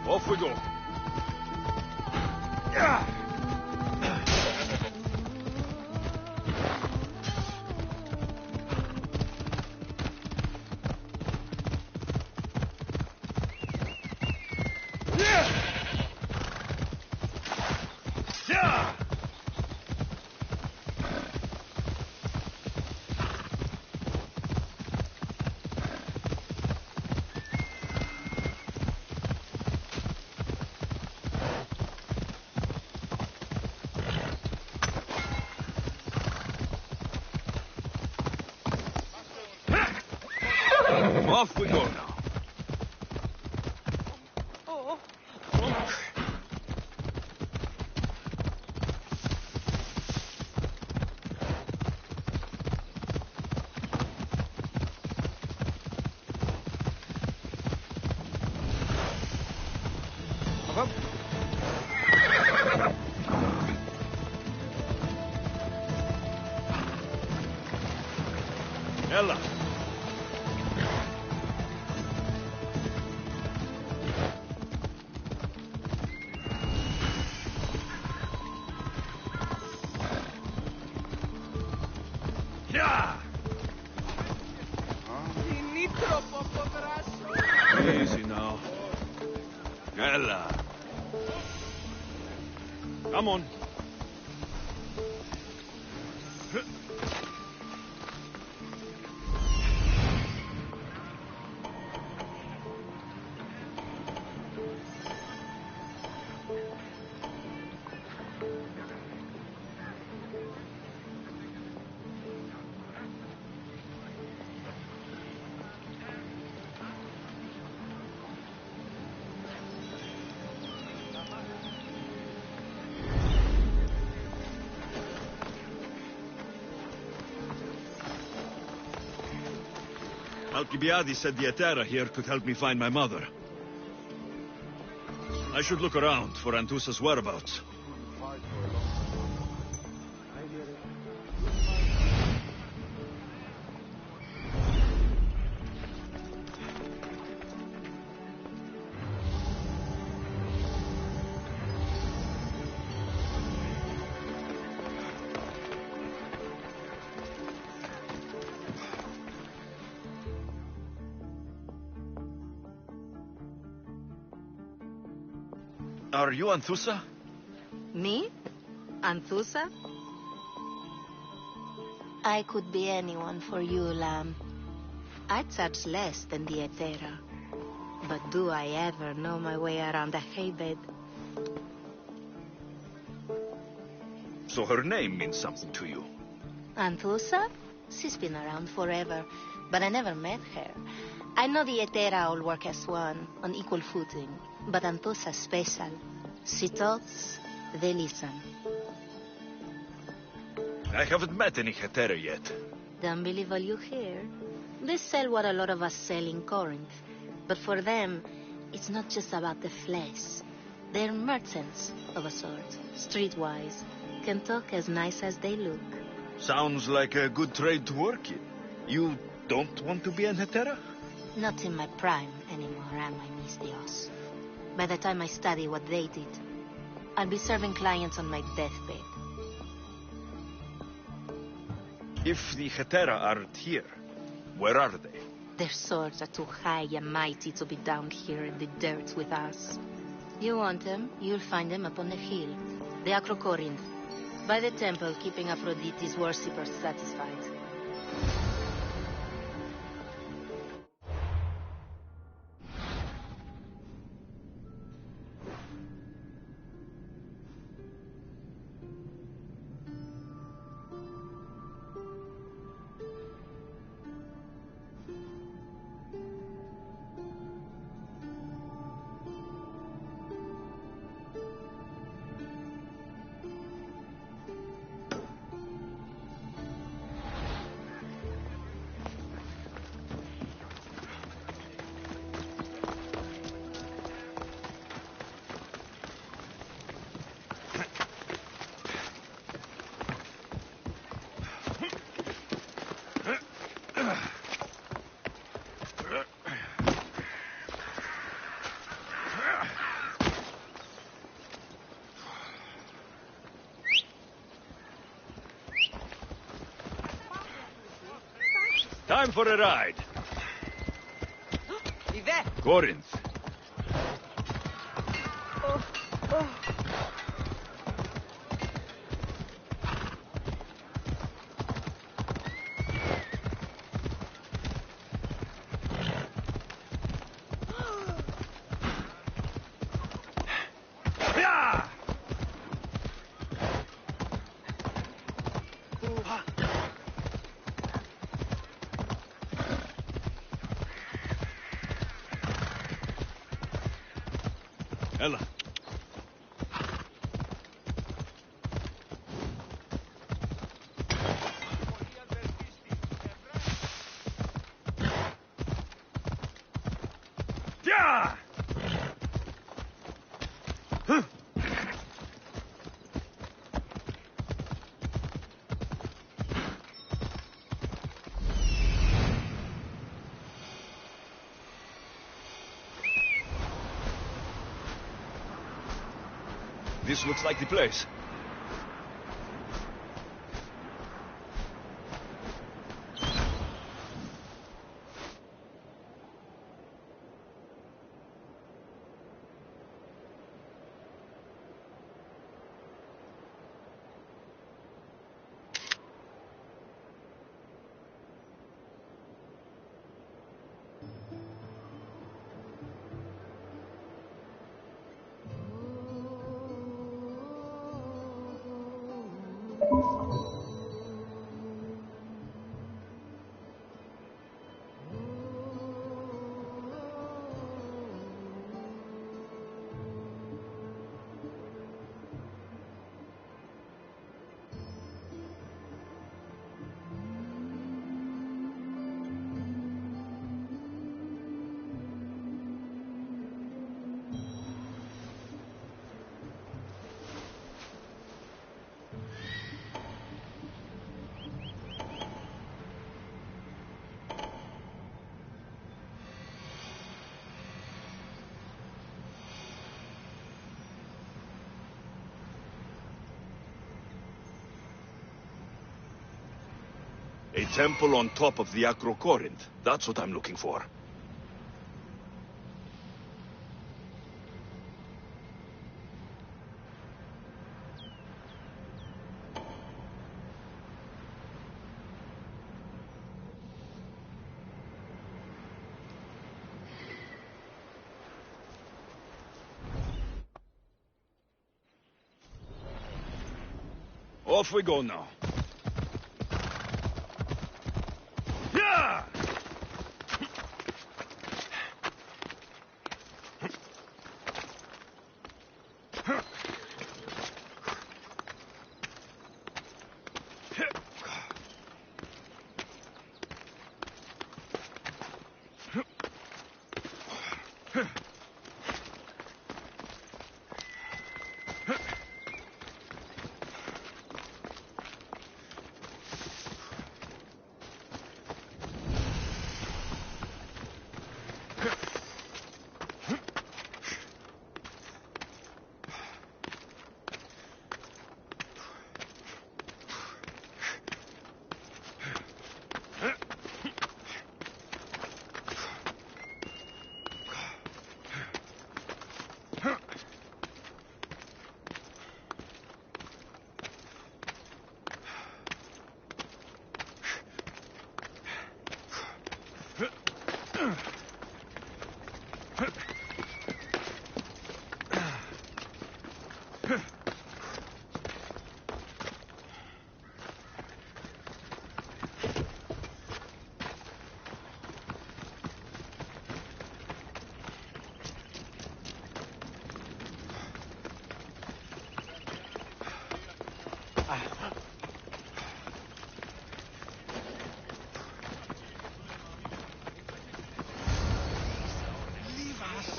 Off we go. Yeah. Off we go now. Ella. Easy now. Ella. Come on. Alcibiades said the Etera here could help me find my mother. I should look around for Anthusa's whereabouts. Are you Anthusa? Me? Anthusa? I could be anyone for you, Lamb. I charge less than the Etera. But do I ever know my way around a haybed? So her name means something to you? Anthusa? She's been around forever, but I never met her. I know the Etera all work as one, on equal footing, but Anthusa's special. She talks, they listen. I haven't met any Hetera yet. Don't believe all you hear. They sell what a lot of us sell in Corinth. But for them, it's not just about the flesh. They're merchants of a sort, streetwise. Can talk as nice as they look. Sounds like a good trade to work in. You don't want to be an Hetera? Not in my prime anymore, am I, Miss Dios? By the time I study what they did, I'll be serving clients on my deathbed. If the Hetera aren't here, where are they? Their swords are too high and mighty to be down here in the dirt with us. You want them, you'll find them up on the hill. The Acrocorinth. By the temple, keeping Aphrodite's worshippers satisfied. Time for a ride. Corinth. Ella. Yeah! Huh. This looks like the place. A temple on top of the Acro Corinth. That's what I'm looking for. Off we go now. Yeah!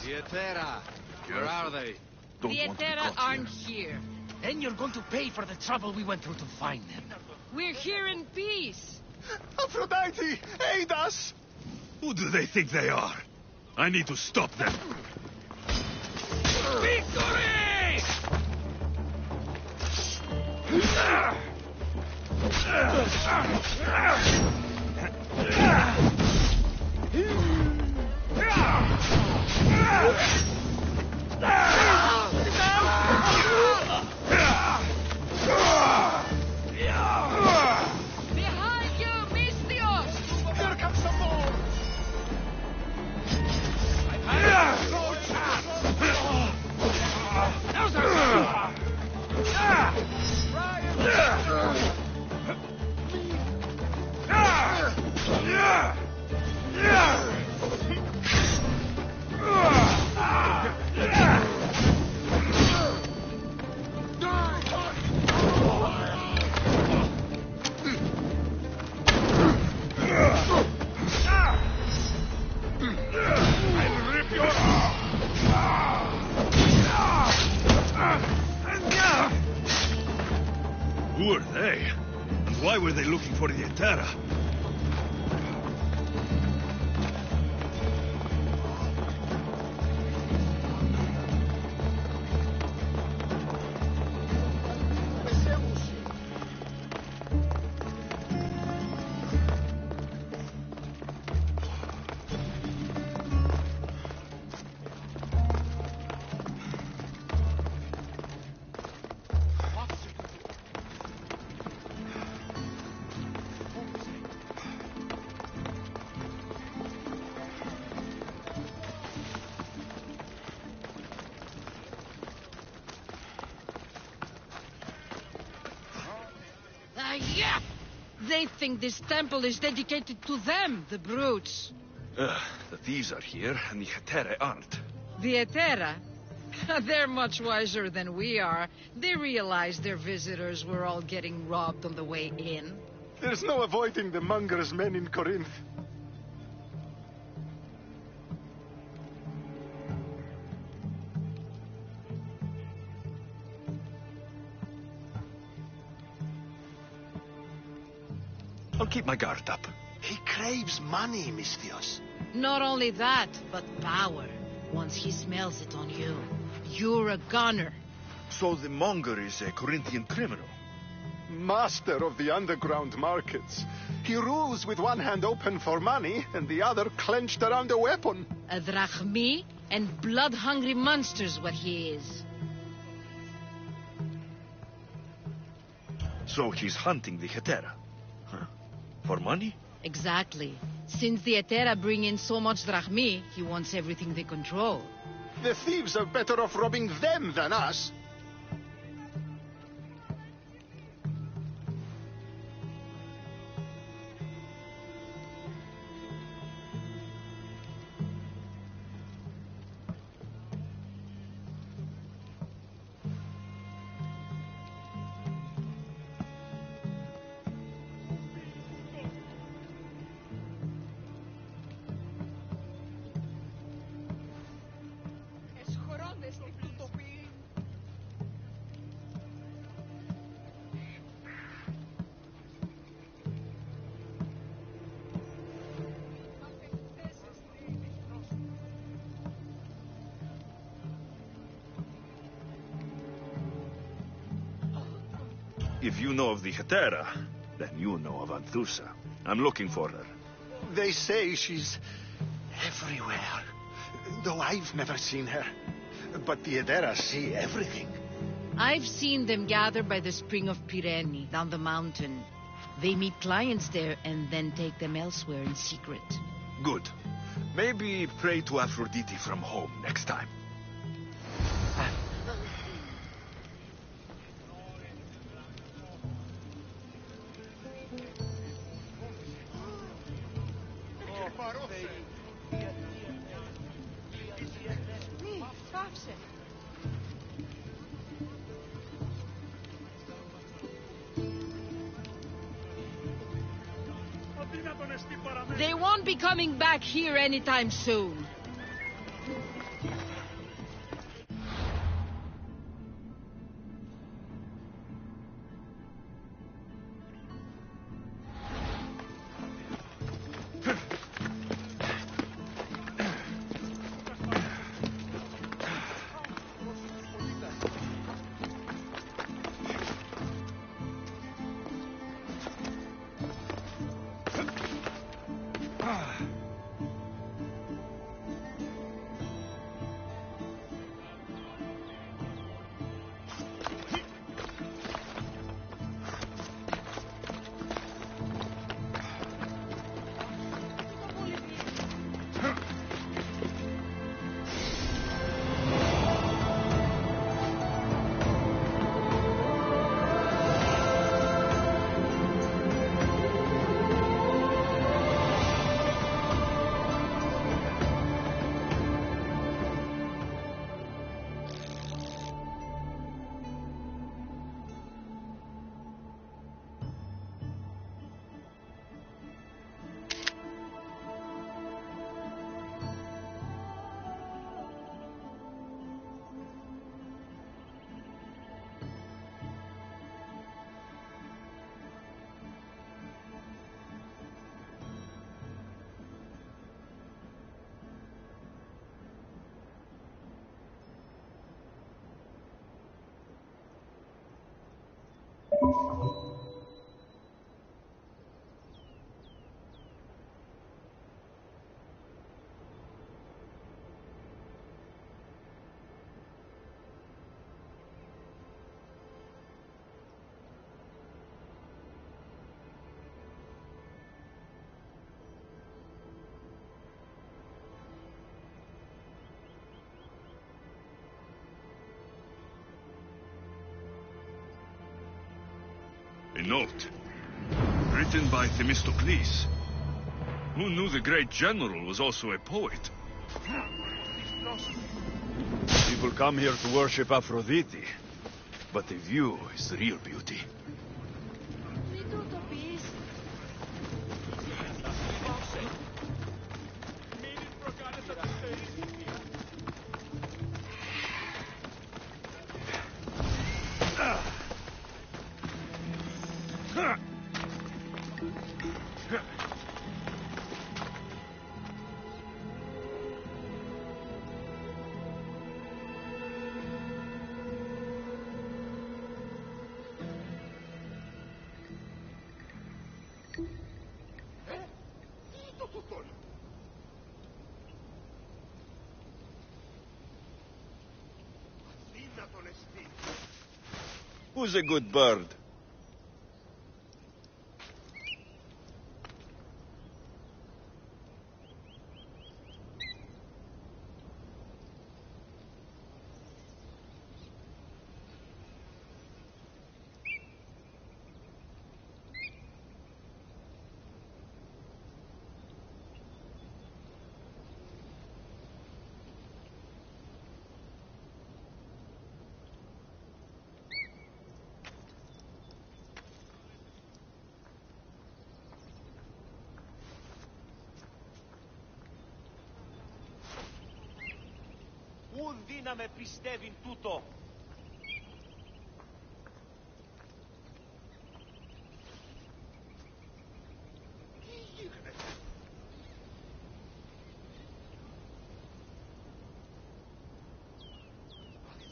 Vietera, where are they? Vietera aren't here. Then you're going to pay for the trouble we went through to find them. We're here in peace. Aphrodite, aid us! Who do they think they are? I need to stop them. Victory! Behind you, Mistios! Here comes some more! I'll rip your... Who are they? And why were they looking for the Etera? Yeah! They think this temple is dedicated to them, the brutes. The thieves are here, and the Etera aren't. The Etera? They're much wiser than we are. They realized their visitors were all getting robbed on the way in. There's no avoiding the monger's men in Corinth. I'll keep my guard up. He craves money, Mistios. Not only that, but power. Once he smells it on you, you're a gunner. So the monger is a Corinthian criminal. Master of the underground markets. He rules with one hand open for money and the other clenched around a weapon. A drachmi and blood-hungry monster's what he is. So he's hunting the Etera. Huh? For money? Exactly. Since the Etera bring in so much drachmi, he wants everything they control. The thieves are better off robbing them than us. If you know of the Etera, then you know of Anthusa. I'm looking for her. They say she's everywhere. Though I've never seen her. But the Edera see everything. I've seen them gather by the spring of Pirene, down the mountain. They meet clients there and then take them elsewhere in secret. Good. Maybe pray to Aphrodite from home next time. They won't be coming back here anytime soon. A note. Written by Themistocles. Who knew the great general was also a poet? People come here to worship Aphrodite. But the view is the real beauty. Who's a good bird? Ούν δύναμε πιστεύειν τούτο.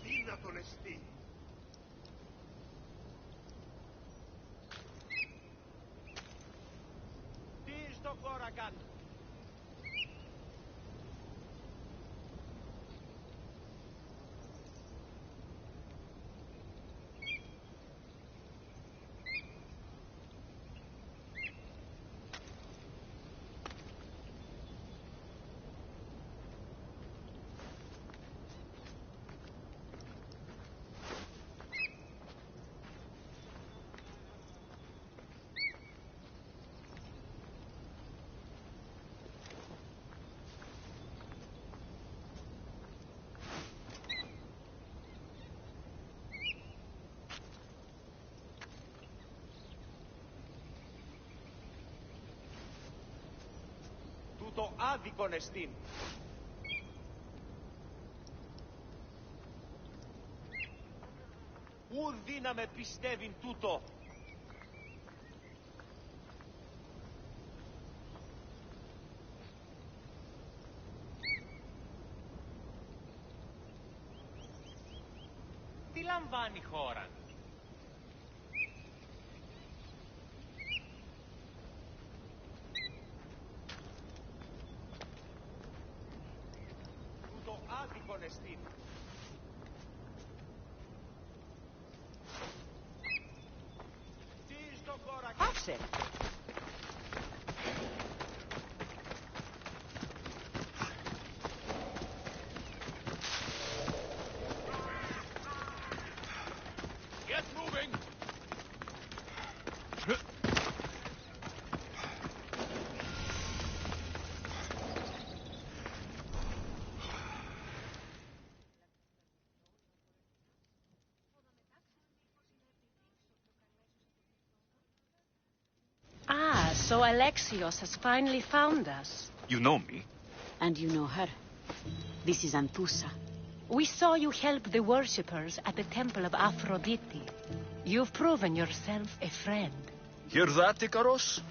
Αδύνατον εστί. Τι στο κόρακαν. Τούτο άδικον εστίν. Ούν δύναμε πιστεύειν τούτο. Τι λαμβάνει η χώρα. Τούτο άδικον εστίν. Τι στο κόρα. Άφησε. Get moving! Ah, so Alexios has finally found us. You know me? And you know her. This is Anthusa. We saw you help the worshippers at the temple of Aphrodite. You've proven yourself a friend. Hear that, Ikaros?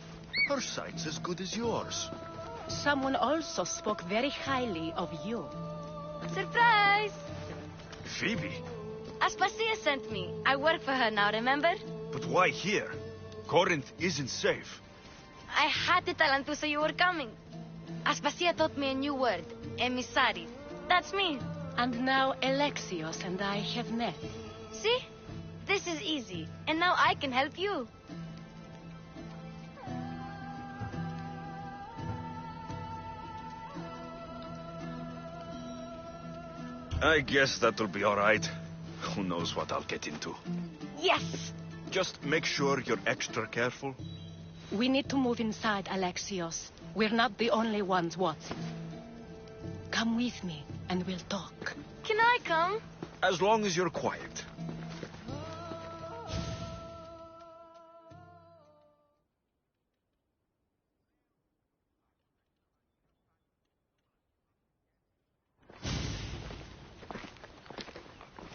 Her sight's as good as yours. Someone also spoke very highly of you. Surprise! Phoebe? Aspasia sent me. I work for her now, remember? But why here? Corinth isn't safe. I had to tell Anthusa you were coming. Aspasia taught me a new word. Emissary. That's me. And now Alexios and I have met. See? This is easy. And now I can help you. I guess that'll be all right. Who knows what I'll get into. Yes! Just make sure you're extra careful. We need to move inside, Alexios. We're not the only ones watching. Come with me, and we'll talk. Can I come? As long as you're quiet.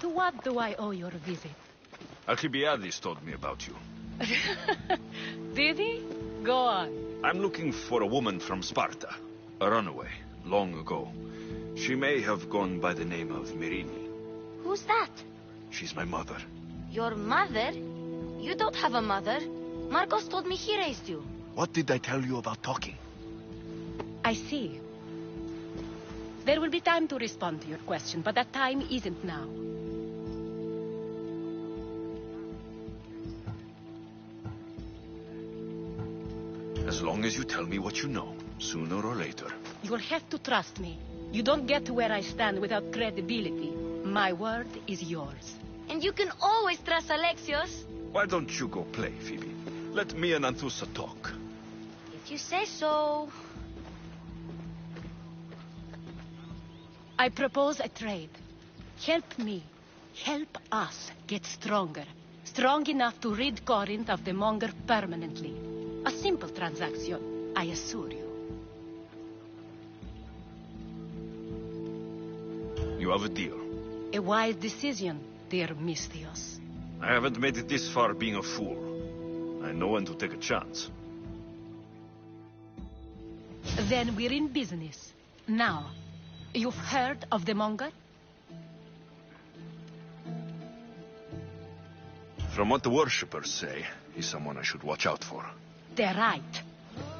To what do I owe your visit? Alcibiades told me about you. Did he? Go on. I'm looking for a woman from Sparta. A runaway, long ago. She may have gone by the name of Myrine. Who's that? She's my mother. Your mother? You don't have a mother. Marcos told me he raised you. What did I tell you about talking? I see. There will be time to respond to your question, but that time isn't now. As long as you tell me what you know, sooner or later. You'll have to trust me. You don't get to where I stand without credibility. My word is yours. And you can always trust Alexios. Why don't you go play, Phoebe? Let me and Anthusa talk. If you say so. I propose a trade. Help me. Help us get stronger. Strong enough to rid Corinth of the Monger permanently. A simple transaction, I assure you. You have a deal. A wise decision, dear Misthios. I haven't made it this far being a fool. I know when to take a chance. Then we're in business. Now, you've heard of the Monger? From what the worshippers say, he's someone I should watch out for. They're right.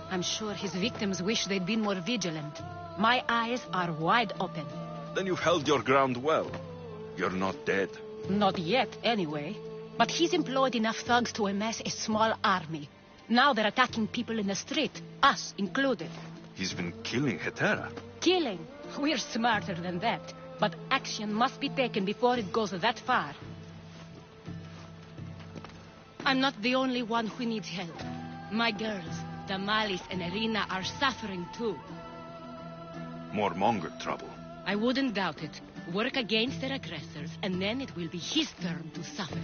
I'm sure his victims wish they'd been more vigilant. My eyes are wide open. Then you've held your ground well. You're not dead. Not yet, anyway. But he's employed enough thugs to amass a small army. Now they're attacking people in the street, us included. He's been killing Hetera. Killing? We're smarter than that. But action must be taken before it goes that far. I'm not the only one who needs help. My girls, Damalis and Irina, are suffering too. More Monger trouble. I wouldn't doubt it. Work against their aggressors, and then it will be his turn to suffer.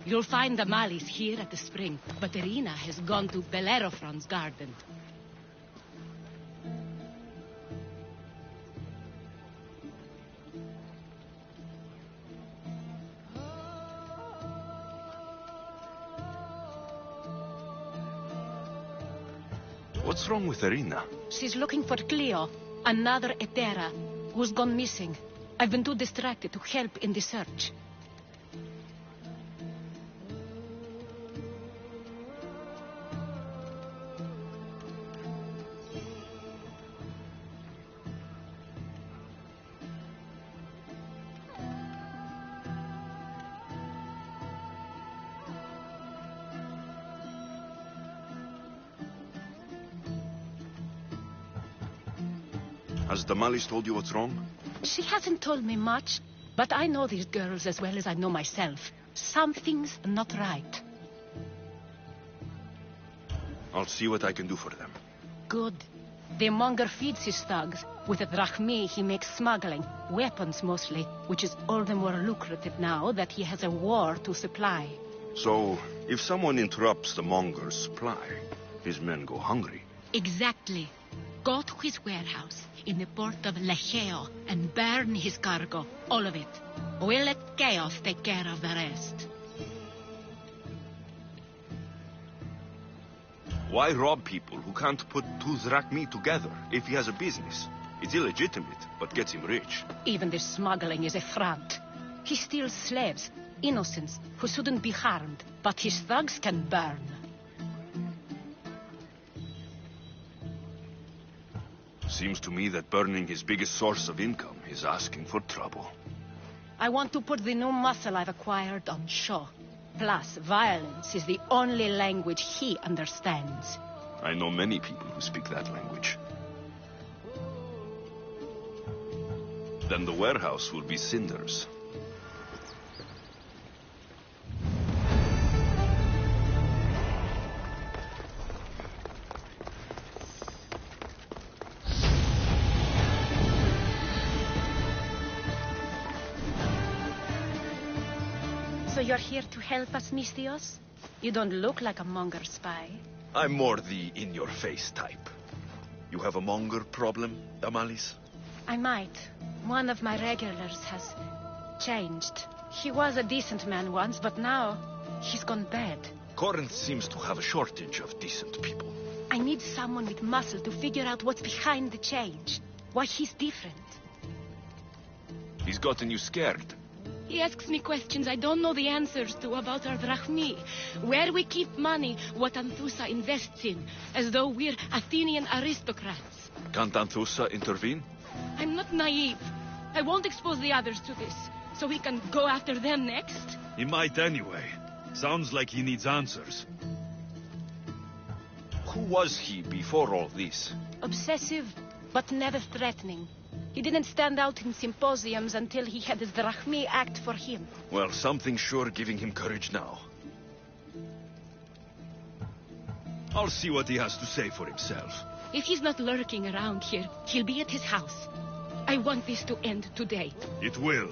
You'll find Damalis here at the spring, but Irina has gone to Bellerophon's garden. What's wrong with Irina? She's looking for Cleo, another Hetera, who's gone missing. I've been too distracted to help in the search. Has Damalis told you what's wrong? She hasn't told me much, but I know these girls as well as I know myself. Something's not right. I'll see what I can do for them. Good. The Monger feeds his thugs. With the drachmi, he makes smuggling. Weapons, mostly, which is all the more lucrative now that he has a war to supply. So, if someone interrupts the Monger's supply, his men go hungry. Exactly. Go to his warehouse in the port of Lecheo and burn his cargo, all of it. We'll let chaos take care of the rest. Why rob people who can't put two drachmi together if he has a business? It's illegitimate, but gets him rich. Even the smuggling is a front. He steals slaves, innocents, who shouldn't be harmed, but his thugs can burn. Seems to me that burning his biggest source of income is asking for trouble. I want to put the new muscle I've acquired on show. Plus, violence is the only language he understands. I know many people who speak that language. Then the warehouse will be cinders. So you're here to help us, Mistios? You don't look like a Monger spy. I'm more the in-your-face type. You have a monger problem, Damalis? I might. One of my regulars has changed. He was a decent man once, but now he's gone bad. Corinth seems to have a shortage of decent people. I need someone with muscle to figure out what's behind the change. Why he's different. He's gotten you scared. He asks me questions I don't know the answers to about our drachmi. Where we keep money, what Anthusa invests in. As though we're Athenian aristocrats. Can't Anthusa intervene? I'm not naive. I won't expose the others to this. So we can go after them next? He might anyway. Sounds like he needs answers. Who was he before all this? Obsessive, but never threatening. He didn't stand out in symposiums until he had his drachmi act for him. Well, something's sure giving him courage now. I'll see what he has to say for himself. If he's not lurking around here, he'll be at his house. I want this to end today. It will.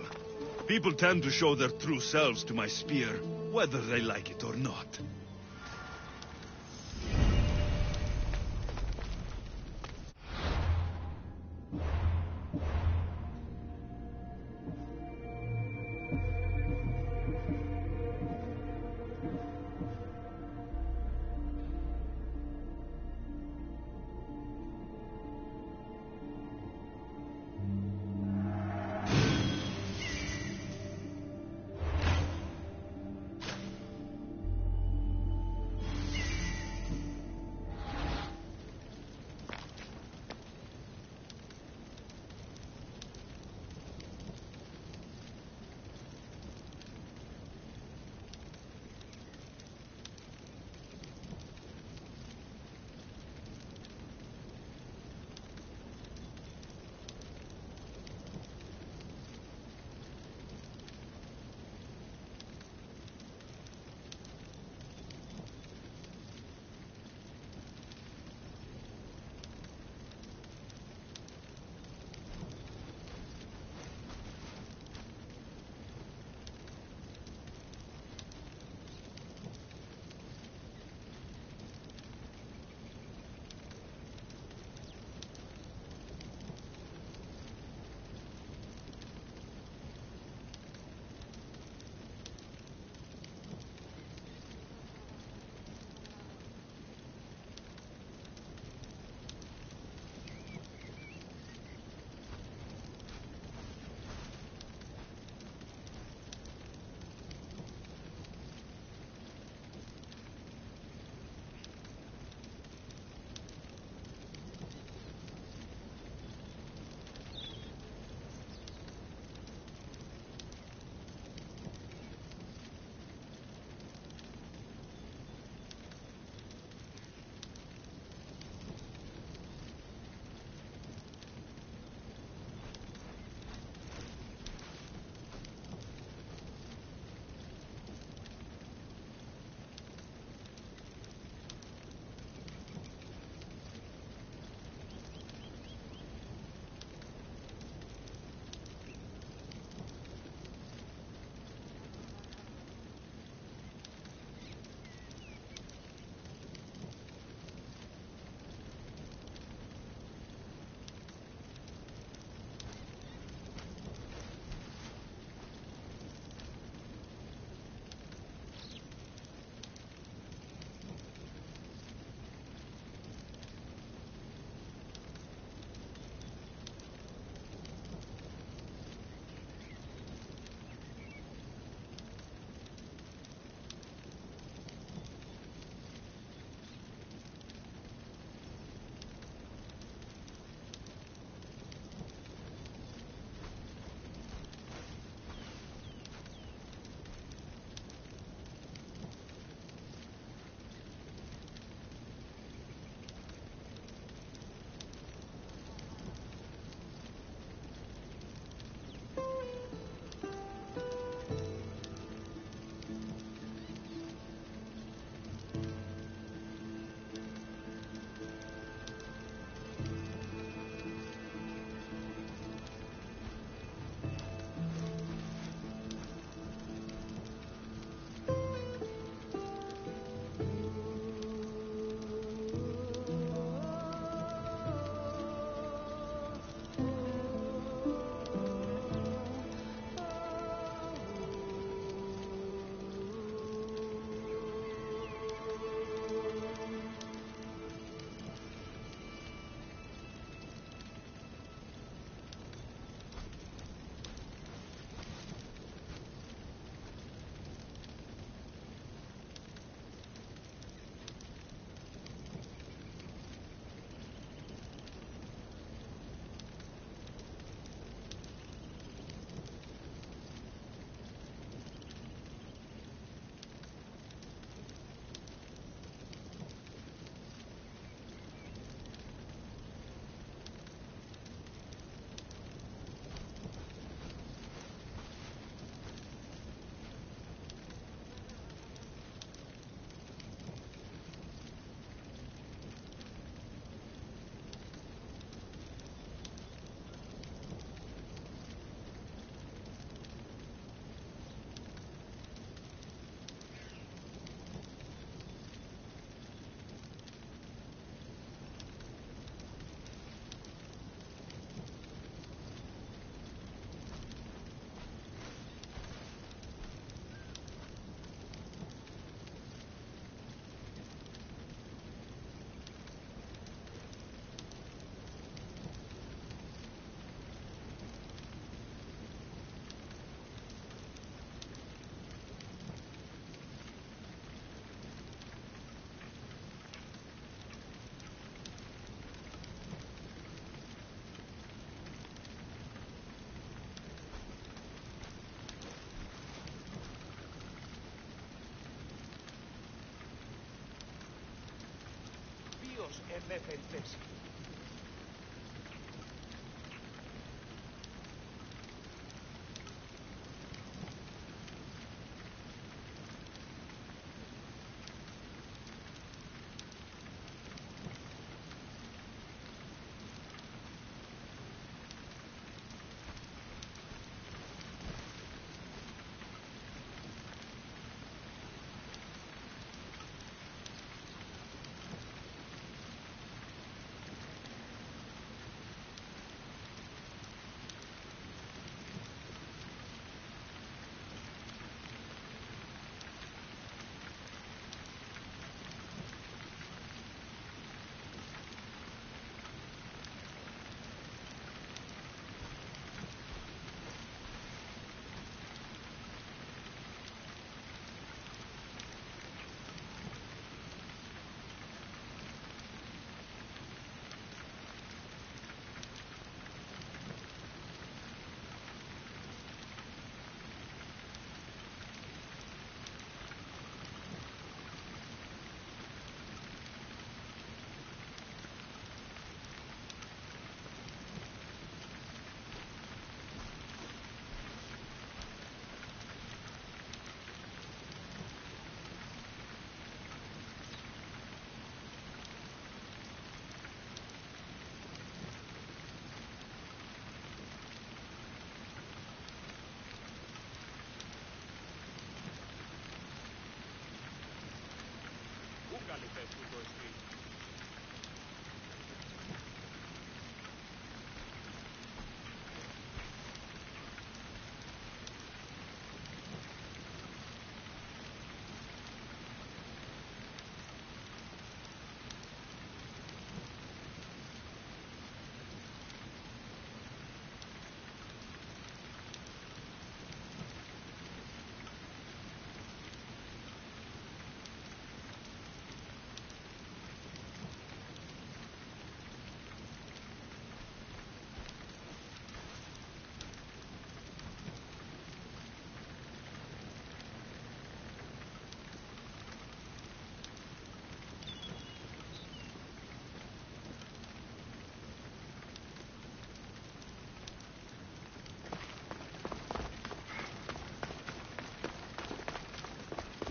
People tend to show their true selves to my spear, whether they like it or not.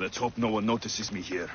Let's hope no one notices me here.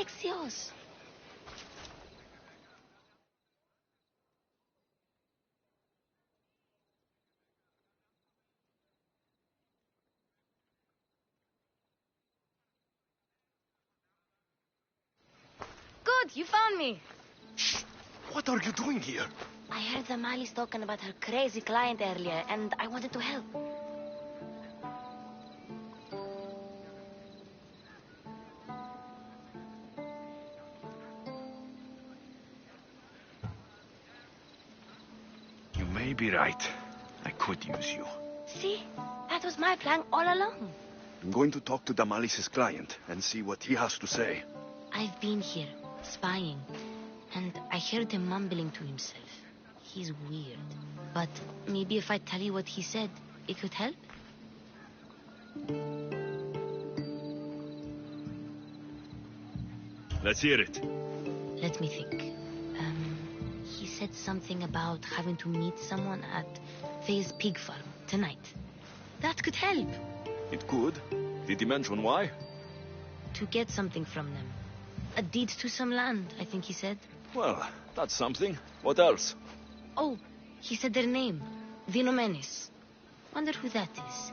Alexios. Good, you found me. What are you doing here? I heard Damalis talking about her crazy client earlier, and I wanted to help. You may be right. I could use you. See? That was my plan all along. I'm going to talk to Damalis's client and see what he has to say. I've been here, spying, and I heard him mumbling to himself. He's weird. But maybe if I tell you what he said, it could help? Let's hear it. Let me think. He said something about having to meet someone at Faye's pig farm tonight. That could help. It could. Did he mention why? To get something from them. A deed to some land, I think he said. Well, that's something. What else? Oh, he said their name. Bane707's. Wonder who that is.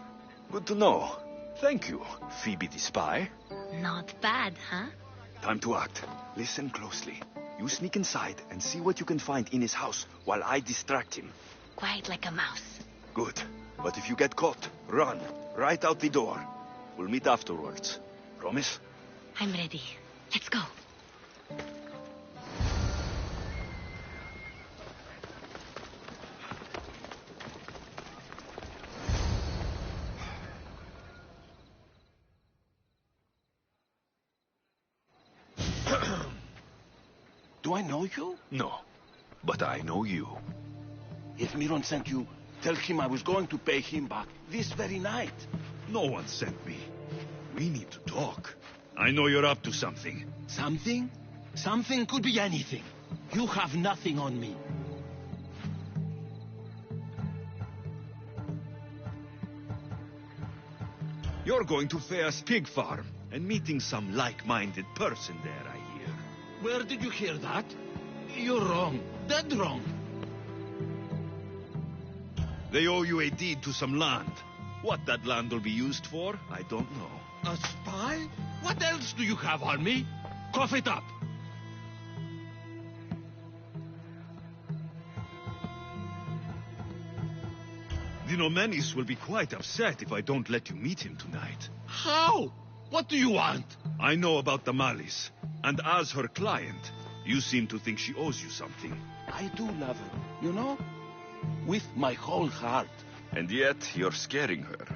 Good to know. Thank you, Phoebe the spy. Not bad, huh? Time to act. Listen closely. You sneak inside and see what you can find in his house while I distract him. Quiet like a mouse. Good. But if you get caught, run. Right out the door. We'll meet afterwards. Promise? I'm ready. Let's go. Do I know you? No. But I know you. If Miron sent you, tell him I was going to pay him back this very night. No one sent me. We need to talk. I know you're up to something. Something? Something could be anything. You have nothing on me. You're going to Faye's pig farm and meeting some like-minded person there, I hear. Where did you hear that? You're wrong. Dead wrong. They owe you a deed to some land. What that land will be used for, I don't know. A spy? What else do you have on me? Cough it up. Bane707's will be quite upset if I don't let you meet him tonight. How? What do you want? I know about Damalis, and as her client, you seem to think she owes you something. I do love her, you know? With my whole heart. And yet, you're scaring her.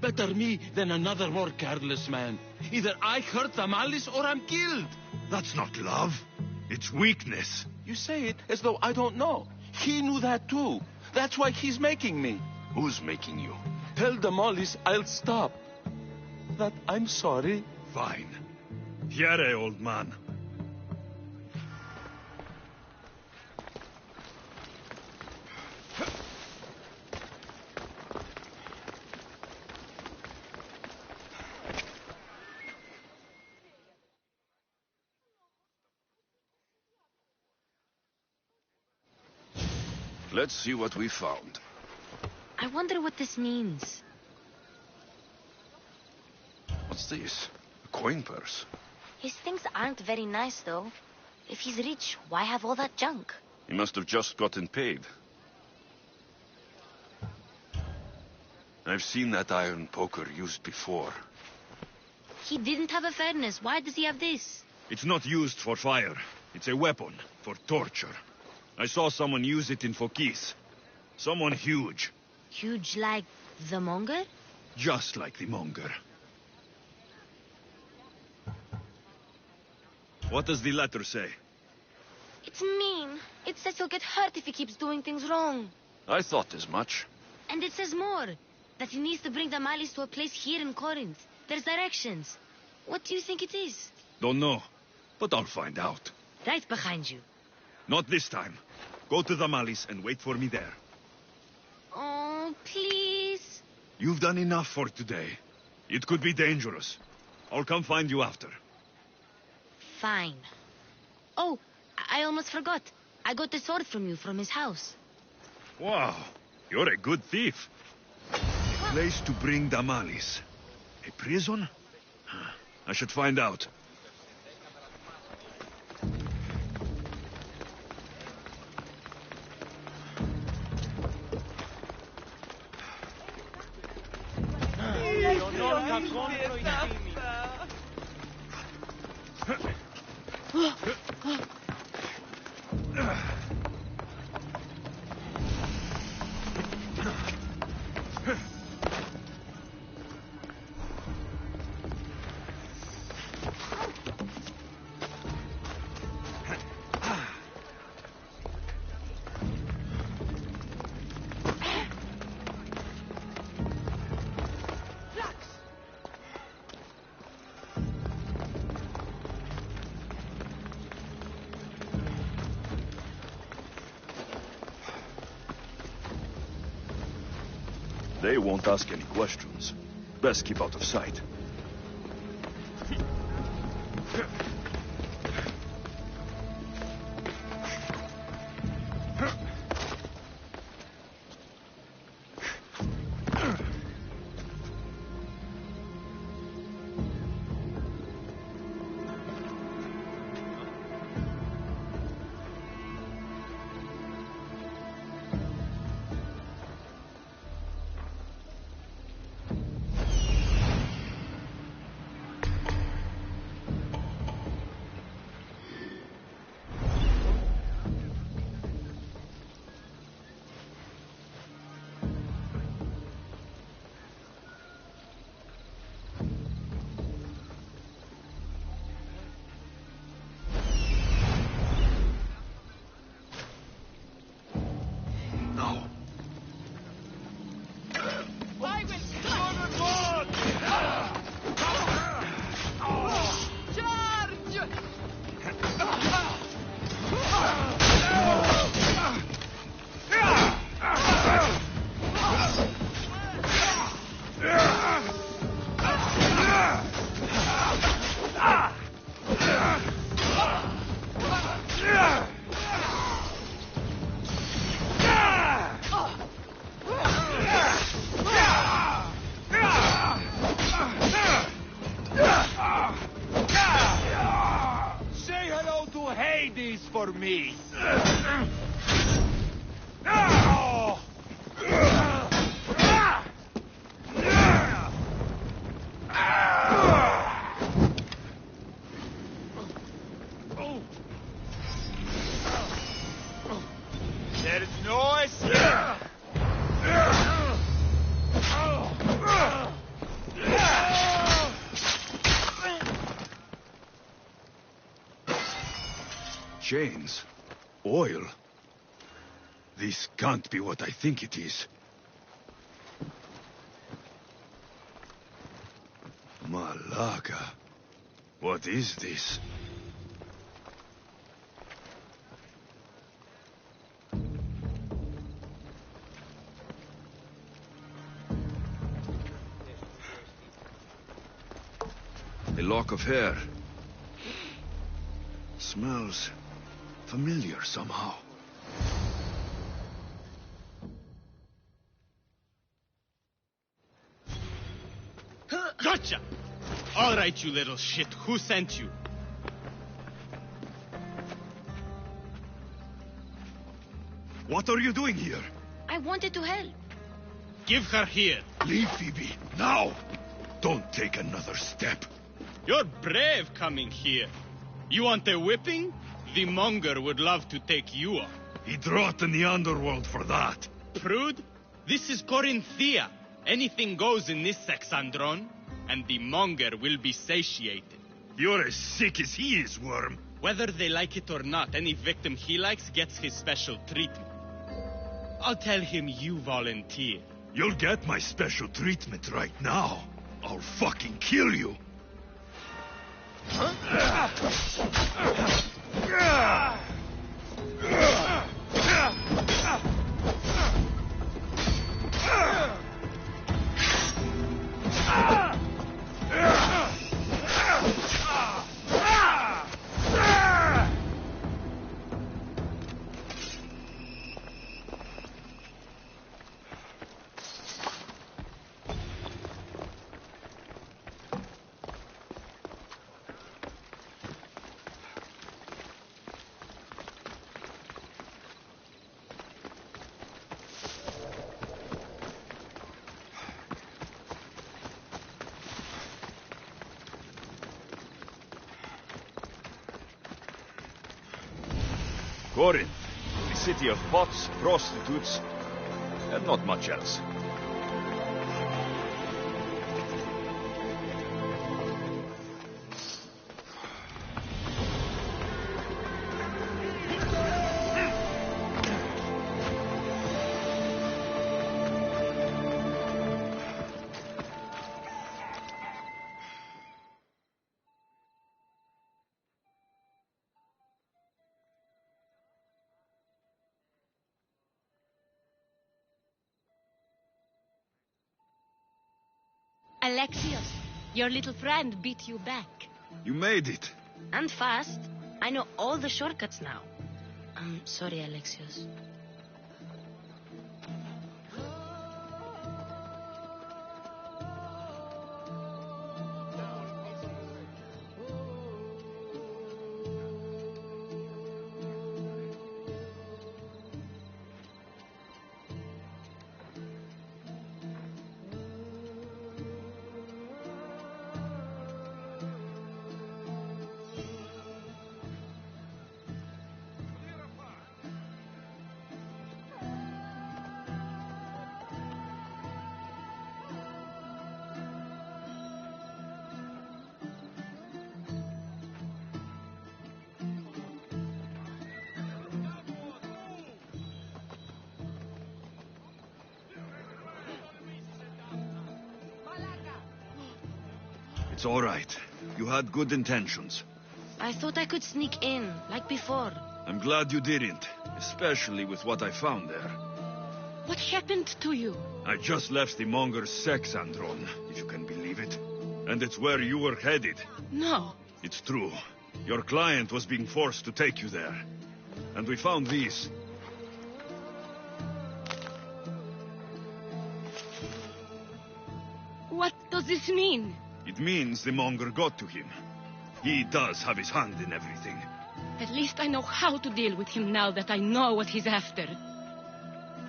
Better me than another more careless man. Either I hurt Damalis or I'm killed. That's not love. It's weakness. You say it as though I don't know. He knew that too. That's why he's making me. Who's making you? Tell Damalis I'll stop. That I'm sorry. Fine. Here, old man. Let's see what we found. I wonder what this means. What's this? A coin purse. His things aren't very nice, though. If he's rich, why have all that junk? He must have just gotten paid. I've seen that iron poker used before. He didn't have a furnace. Why does he have this? It's not used for fire. It's a weapon for torture. I saw someone use it in Fokis. Someone huge. Huge like the monger? Just like the monger. What does the letter say? It's mean. It says he'll get hurt if he keeps doing things wrong. I thought as much. And it says more. That he needs to bring Damalis to a place here in Corinth. There's directions. What do you think it is? Don't know, but I'll find out. Right behind you. Not this time. Go to Damalis and wait for me there. Oh, please. You've done enough for today. It could be dangerous. I'll come find you after. fine. Oh, I almost forgot. I got the sword from you from his house. Wow, you're a good thief. A place to bring Damalis. A prison? I should find out. They won't ask any questions. Best keep out of sight. For me. There's no escape. Chains. Oil. This can't be what I think it is. Malaga. What is this? A lock of hair. Smells familiar somehow. Gotcha! All right, you little shit. Who sent you? What are you doing here? I wanted to help. Give her here. Leave, Phoebe, now! Don't take another step. You're brave coming here. You want a whipping? The monger would love to take you on. He'd rot in the underworld for that. Prude, this is Corinthia. Anything goes in this Sexandron, and the monger will be satiated. You're as sick as he is, Worm. Whether they like it or not, any victim he likes gets his special treatment. I'll tell him you volunteer. You'll get my special treatment right now. I'll fucking kill you. Corinth, the city of pots, prostitutes, and not much else. Alexios, your little friend beat you back. You made it. And fast. I know all the shortcuts now. I'm sorry, Alexios. It's all right. You had good intentions. I thought I could sneak in, like before. I'm glad you didn't, especially with what I found there. What happened to you? I just left the monger's sex andron, if you can believe it. And it's where you were headed. No. It's true. Your client was being forced to take you there. And we found these. What does this mean? It means the monger got to him. He does have his hand in everything. At least I know how to deal with him now that I know what he's after.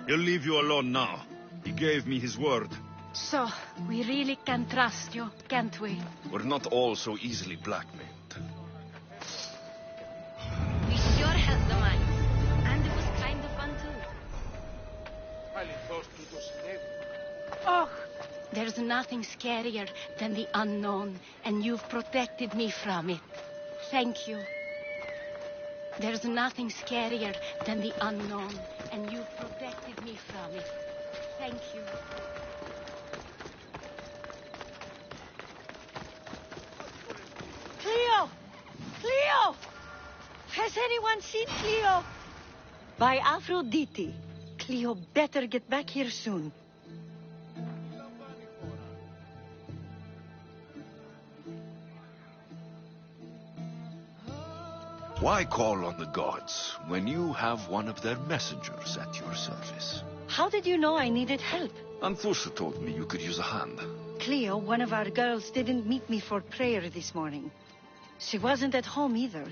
He'll leave you alone now. He gave me his word. So, we really can trust you, can't we? We're not all so easily blackmailed. We sure had the money. And it was kind of fun, too. Oh, there's nothing scarier than the unknown, and you've protected me from it. Thank you. There's nothing scarier than the unknown, and you've protected me from it. Thank you. Cleo! Cleo! Has anyone seen Cleo? By Aphrodite. Cleo better get back here soon. Why call on the gods when you have one of their messengers at your service? How did you know I needed help? Anthusa told me you could use a hand. Cleo, one of our girls, didn't meet me for prayer this morning. She wasn't at home either.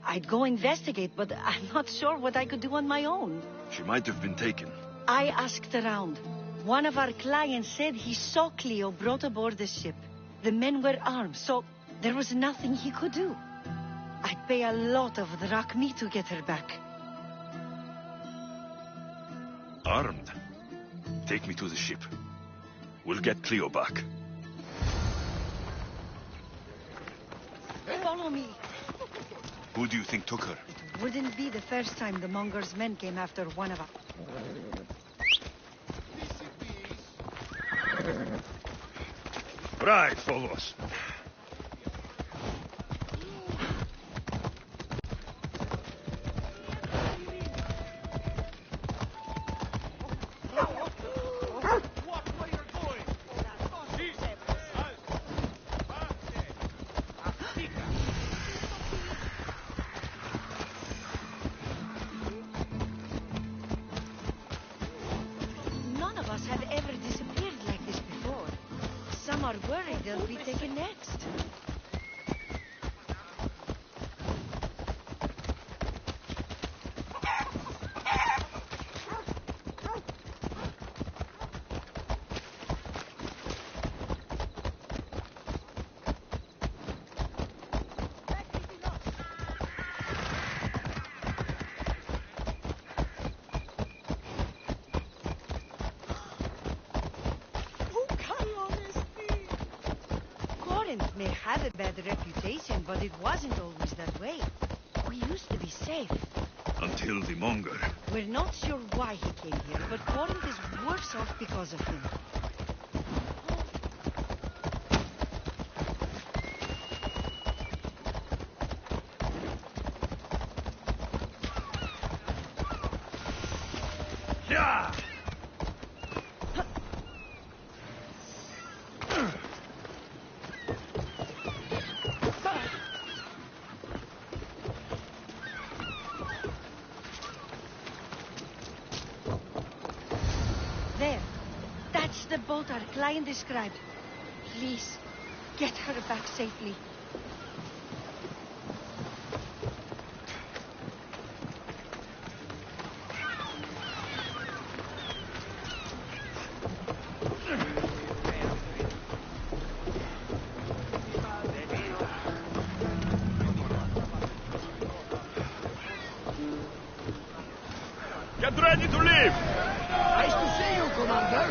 I'd go investigate, but I'm not sure what I could do on my own. She might have been taken. I asked around. One of our clients said he saw Cleo brought aboard the ship. The men were armed, so there was nothing he could do. I'd pay a lot of drachmi to get her back. Armed? Take me to the ship. We'll get Cleo back. Follow me. Who do you think took her? Wouldn't be the first time the monger's men came after one of us. Right, Phobos. None of us have ever disappeared like this before. Some are worried they'll be taken next. They had a bad reputation, but it wasn't always that way. We used to be safe. Until the monger. We're not sure why he came here, but Corinth is worse off because of him. Yeah! There. That's the boat our client described. Please, get her back safely. Get ready to leave! Nice to see you, Commander.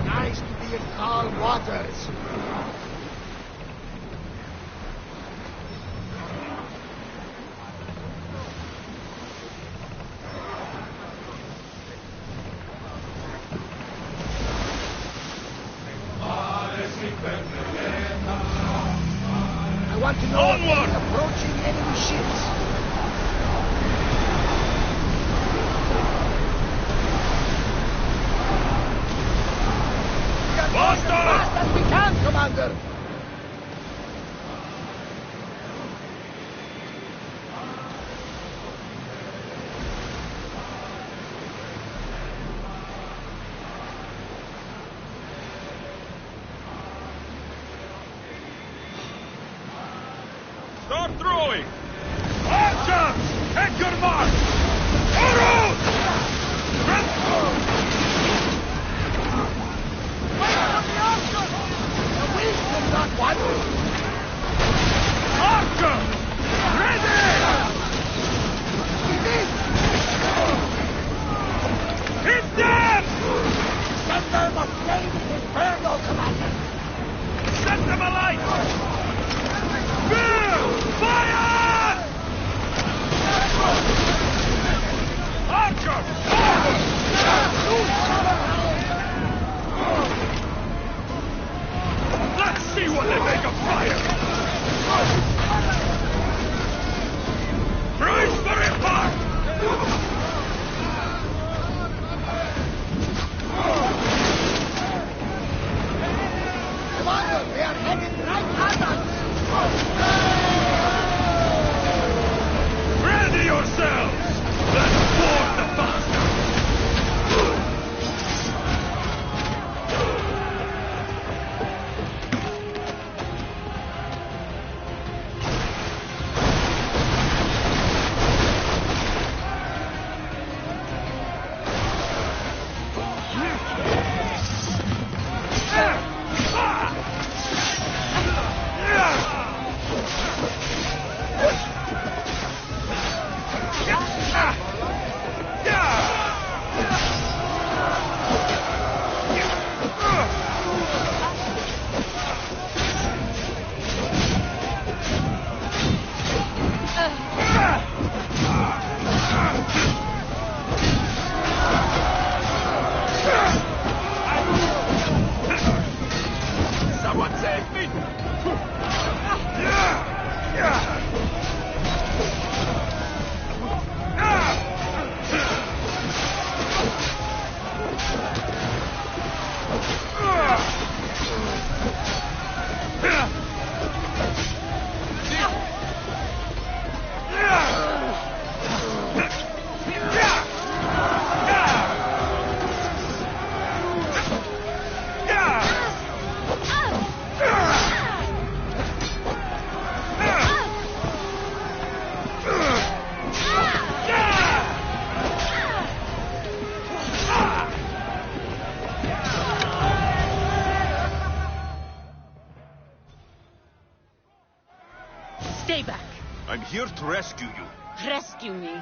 Nice to be in calm waters. I want to know if Onward! they're approaching enemy ships. Faster! Fast as we can, Commander! Start throwing! Archers! Take your mark! Arrows! The weak will not want it. Archer! Ready! Hit them! Send them a flaming inferno, Commander! Set them alight! Bill! Fire! Archer! Forward! Let's see what they make of fire! to rescue you. Rescue me.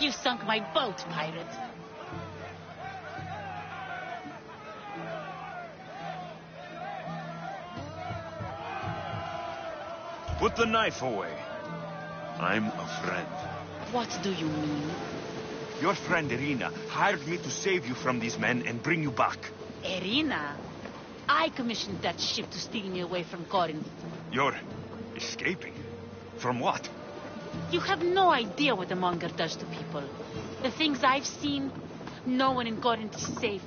You sunk my boat, pirate. Put the knife away. I'm a friend. What do you mean? Your friend Irina hired me to save you from these men and bring you back. Irina? I commissioned that ship to steal me away from Corinth. You're escaping? From what? You have no idea what the monger does to people. The things I've seen, no one in Corinth is safe.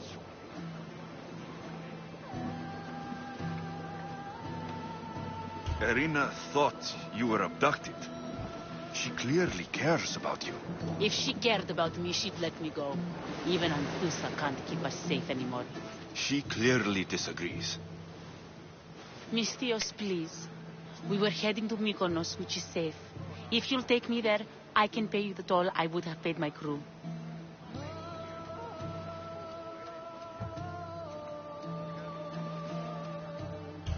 Irina thought you were abducted. She clearly cares about you. If she cared about me, she'd let me go. Even Anthusa can't keep us safe anymore. She clearly disagrees. Mystios, please. We were heading to Mykonos, which is safe. If you'll take me there, I can pay you the toll I would have paid my crew.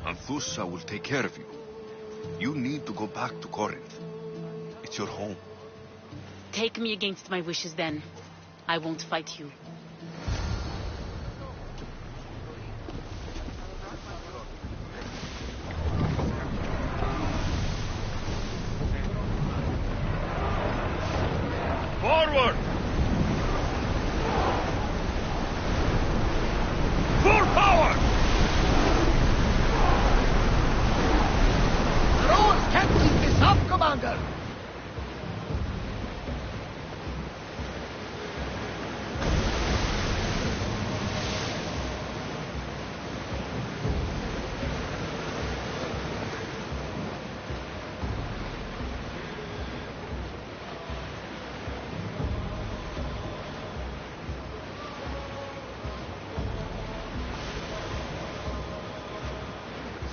Anthusa will take care of you. You need to go back to Corinth. It's your home. Take me against my wishes then. I won't fight you. Forward! Full power! The roads can't keep this up, Commander!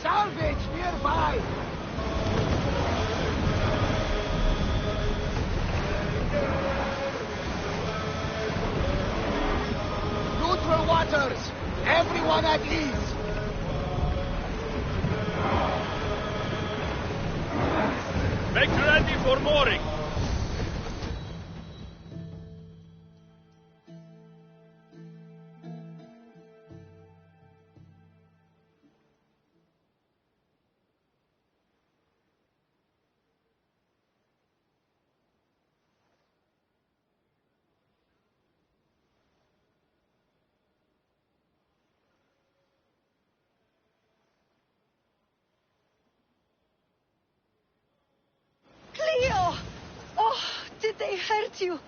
Salvage nearby! Neutral waters! Everyone at ease! Make ready for mooring! Cleo! Oh, did they hurt you?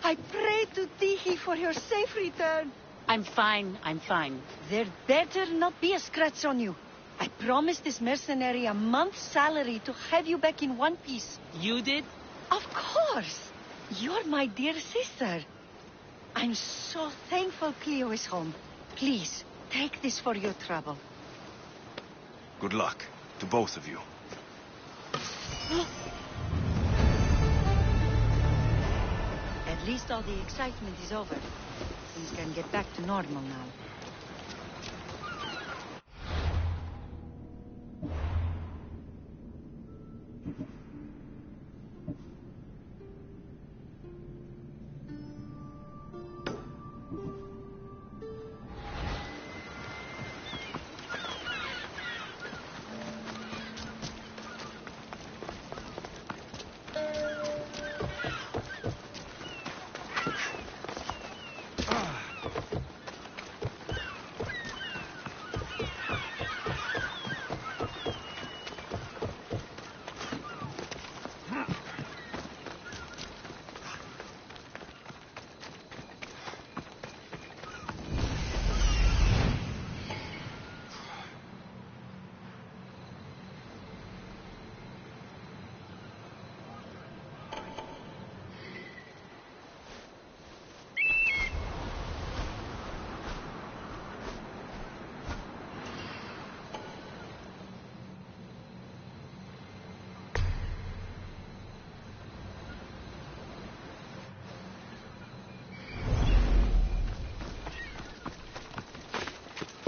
I pray to Tihi for your safe return. I'm fine, I'm fine. There better not be a scratch on you. I promised this mercenary a month's salary to have you back in one piece. You did? Of course. You're my dear sister. I'm so thankful Cleo is home. Please, take this for your trouble. Good luck to both of you. At least all the excitement is over. Things can get back to normal now.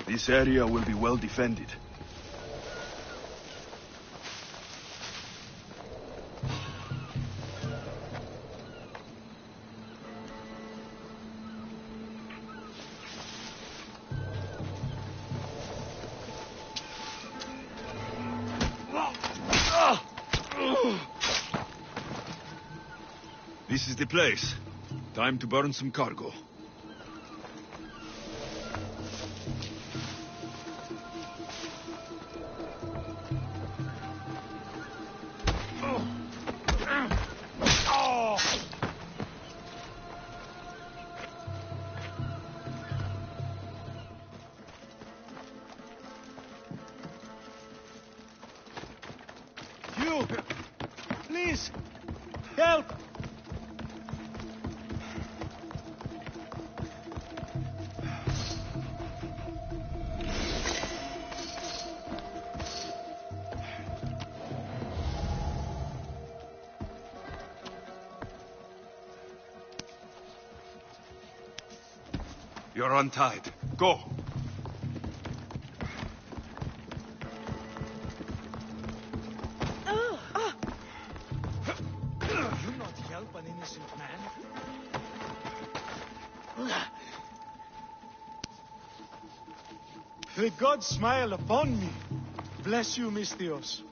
This area will be well defended. This is the place. Time to burn some cargo. You! Please! Help! You're untied. Go. Do not help an innocent man. The gods smile upon me. Bless you, Mistios.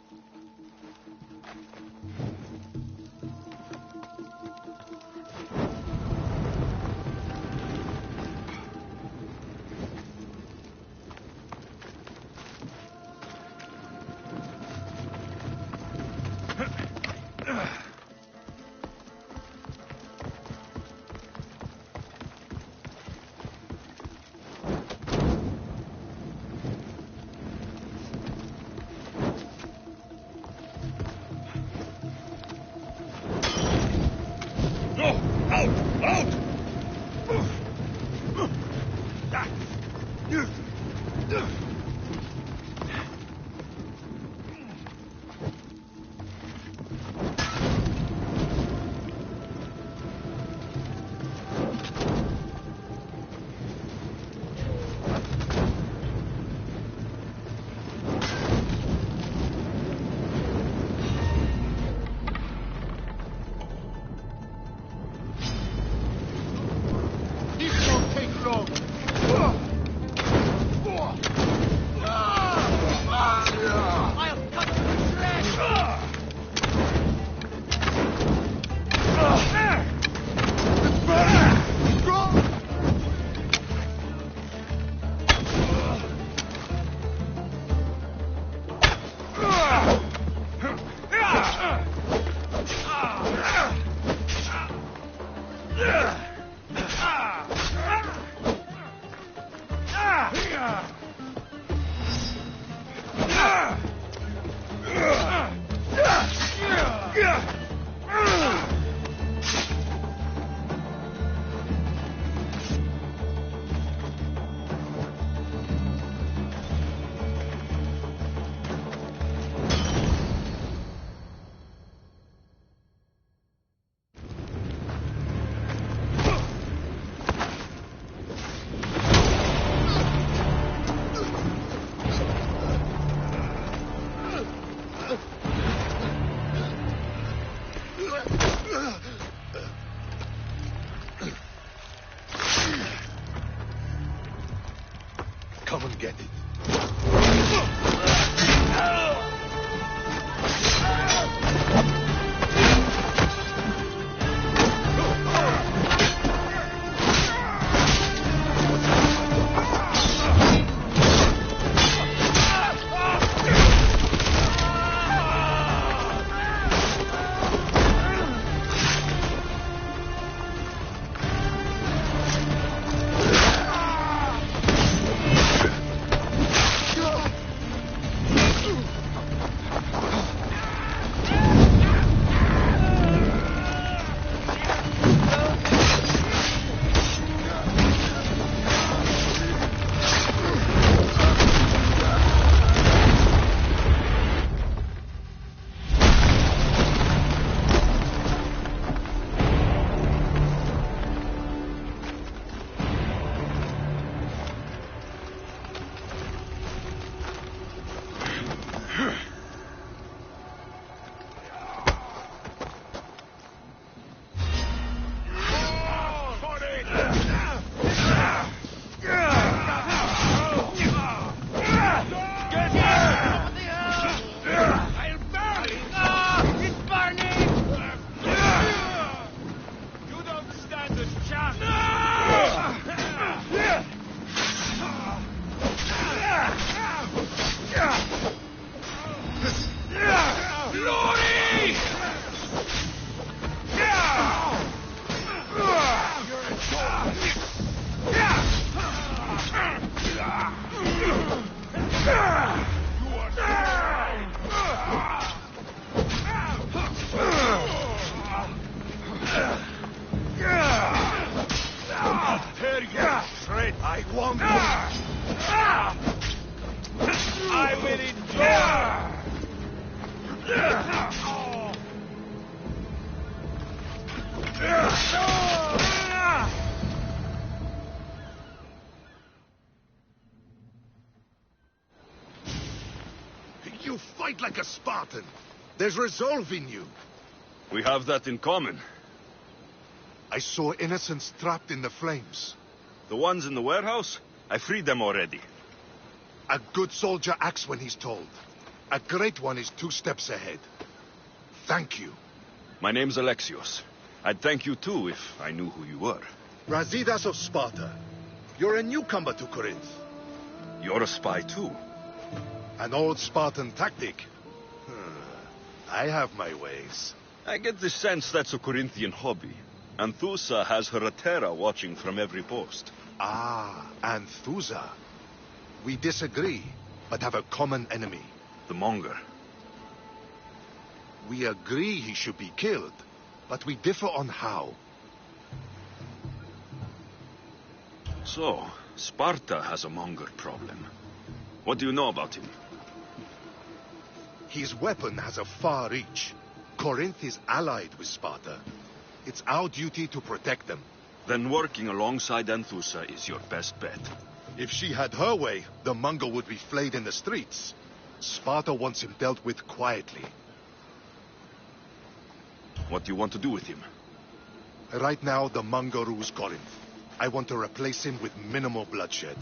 I won't. I will enjoy. You fight like a Spartan. There's resolve in you. We have that in common. I saw innocents trapped in the flames. The ones in the warehouse? I freed them already. A good soldier acts when he's told. A great one is 2 steps ahead. Thank you. My name's Alexios. I'd thank you too if I knew who you were. Brasidas of Sparta. You're a newcomer to Corinth. You're a spy too. An old Spartan tactic. I have my ways. I get the sense that's a Corinthian hobby. Anthusa has her Atera watching from every post. Ah, Anthusa. We disagree, but have a common enemy. The Monger. We agree he should be killed, but we differ on how. So, Sparta has a Monger problem. What do you know about him? His weapon has a far reach. Corinth is allied with Sparta. It's our duty to protect them. Then working alongside Anthusa is your best bet. If she had her way, the Mongol would be flayed in the streets. Sparta wants him dealt with quietly. What do you want to do with him? Right now, the Mongol rules Corinth. I want to replace him with minimal bloodshed.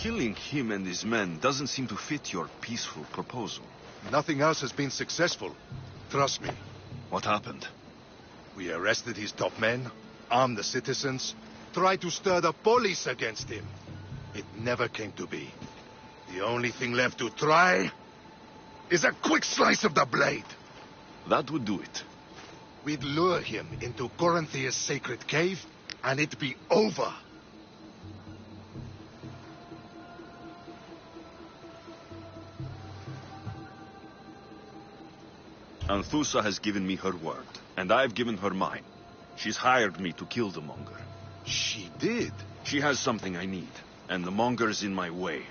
Killing him and his men doesn't seem to fit your peaceful proposal. Nothing else has been successful. Trust me. What happened? We arrested his top men, armed the citizens, tried to stir the police against him. It never came to be. The only thing left to try is a quick slice of the blade. That would do it. We'd lure him into Corinthia's sacred cave, and it'd be over. Anthusa has given me her word, and I've given her mine. She's hired me to kill the Monger. She did? She has something I need, and the Monger's in my way.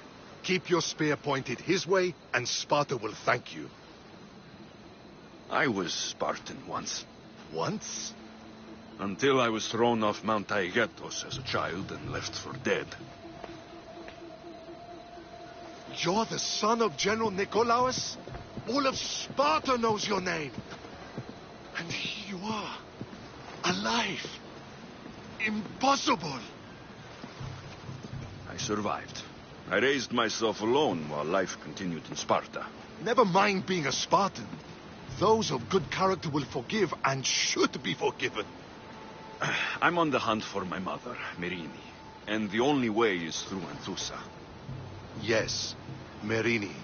Keep your spear pointed his way, and Sparta will thank you. I was Spartan once. Once? Until I was thrown off Mount Taygetos as a child and left for dead. You're the son of General Nikolaos? All of Sparta knows your name. And here you are, alive. Impossible. I survived. I raised myself alone while life continued in Sparta. Never mind being a Spartan. Those of good character will forgive and should be forgiven. I'm on the hunt for my mother, Merini. And the only way is through Anthusa. Yes, Merini.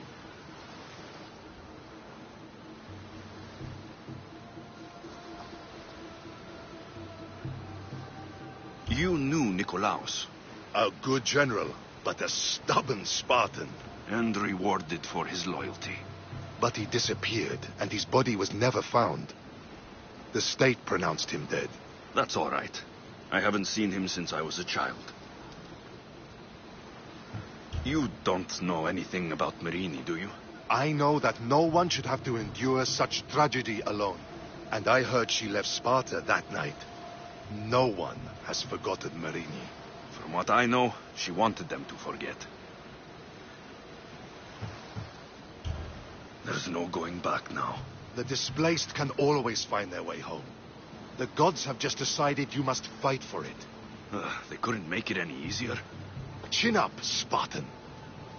You knew Nikolaos. A good general, but a stubborn Spartan. And rewarded for his loyalty. But he disappeared, and his body was never found. The state pronounced him dead. That's all right. I haven't seen him since I was a child. You don't know anything about Merini, do you? I know that no one should have to endure such tragedy alone. And I heard she left Sparta that night. No one has forgotten Merini. From what I know, she wanted them to forget. There's no going back now. The displaced can always find their way home. The gods have just decided you must fight for it. They couldn't make it any easier. Chin up, Spartan.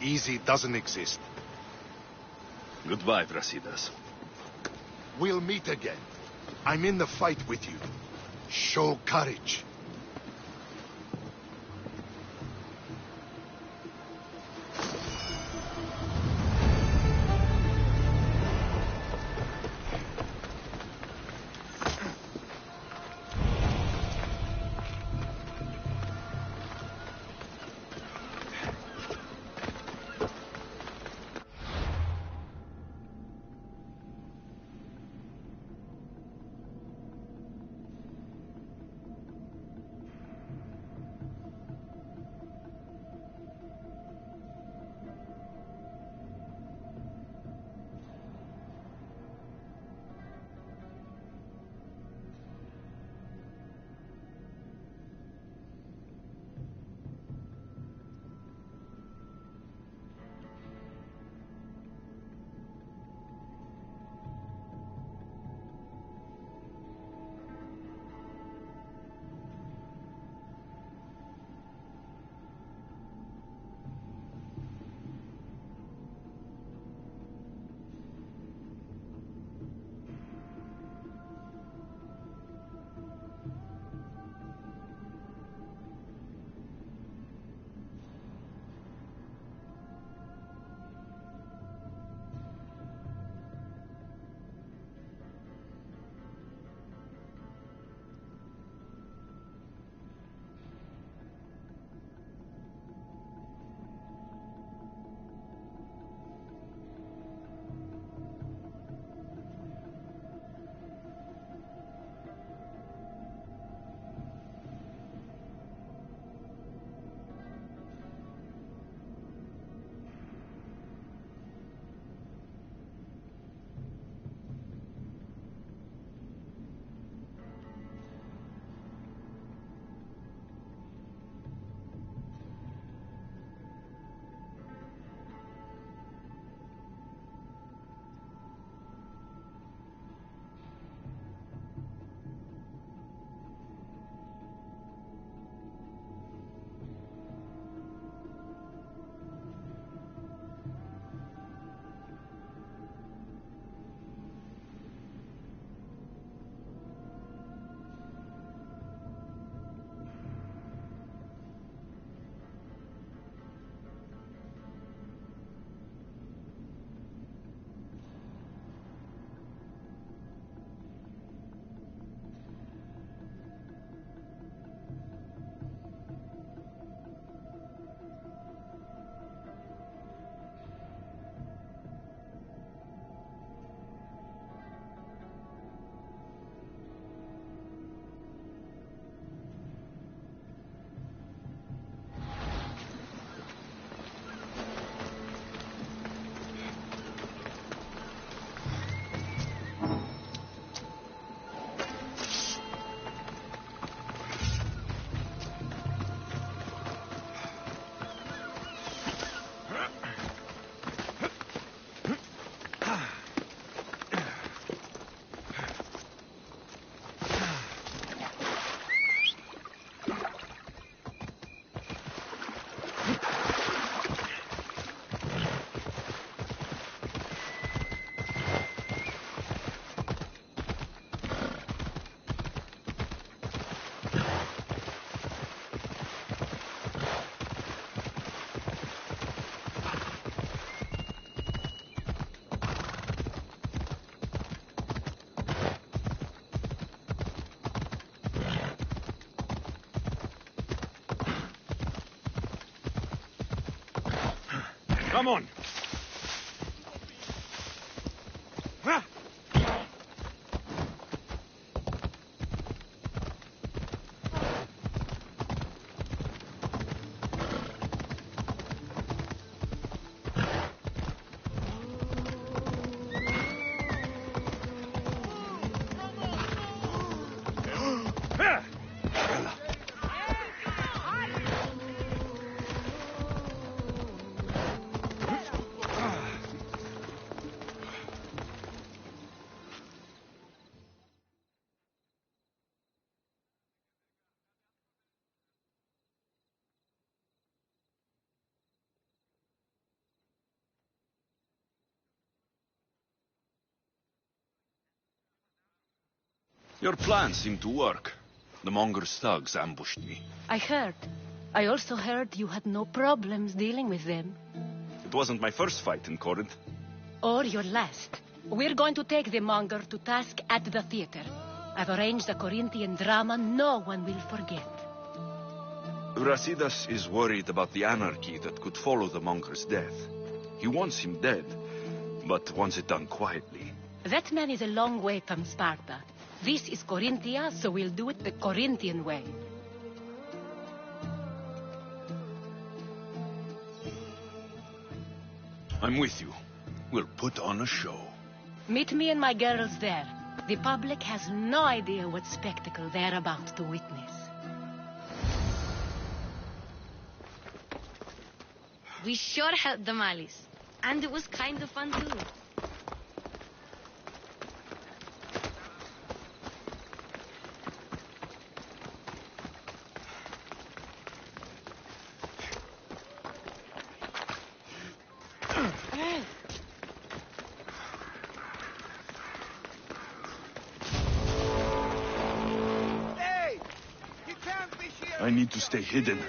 Easy doesn't exist. Goodbye, Brasidas. We'll meet again. I'm in the fight with you. Show courage. Come on. Your plan seemed to work. The Monger's thugs ambushed me. I heard. I also heard you had no problems dealing with them. It wasn't my first fight in Corinth. Or your last. We're going to take the Monger to task at the theater. I've arranged a Corinthian drama no one will forget. Brasidas is worried about the anarchy that could follow the Monger's death. He wants him dead, but wants it done quietly. That man is a long way from Sparta. This is Corinthia, so we'll do it the Corinthian way. I'm with you. We'll put on a show. Meet me and my girls there. The public has no idea what spectacle they're about to witness. We sure helped the Malis. And it was kind of fun too. I need to stay hidden.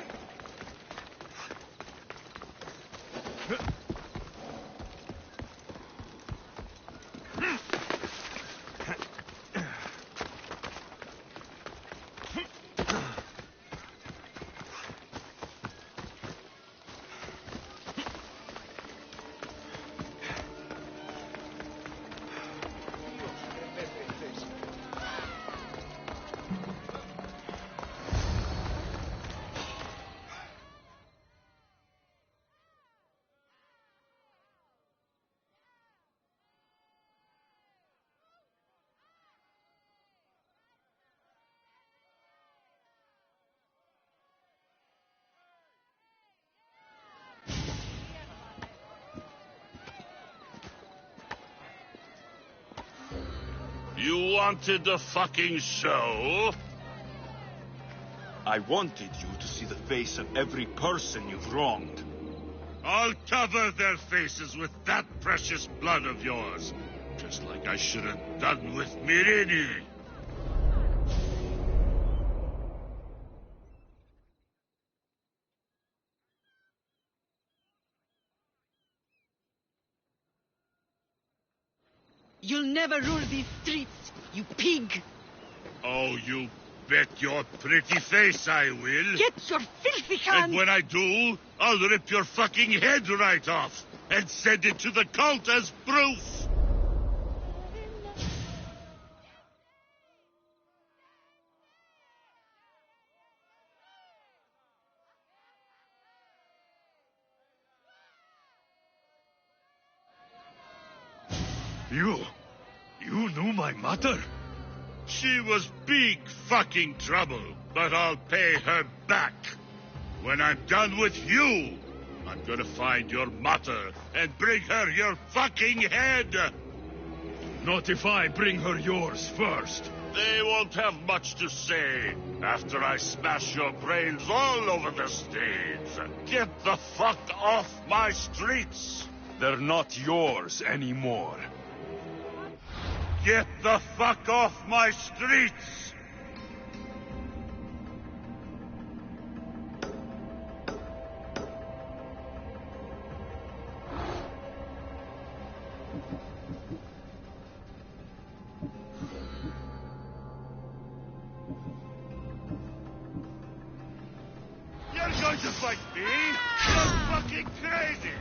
You wanted the fucking show? I wanted you to see the face of every person you've wronged. I'll cover their faces with that precious blood of yours. Just like I should have done with Mirini. You'll never rule these streets, you pig! Oh, you bet your pretty face I will. Get your filthy hands! And when I do, I'll rip your fucking head right off and send it to the cult as proof. You knew my mother? She was big fucking trouble, but I'll pay her back. When I'm done with you, I'm gonna find your mother and bring her your fucking head. Not if I bring her yours first. They won't have much to say after I smash your brains all over the stage. Get the fuck off my streets. They're not yours anymore. Get the fuck off my streets! You're going to fight me? You're fucking crazy!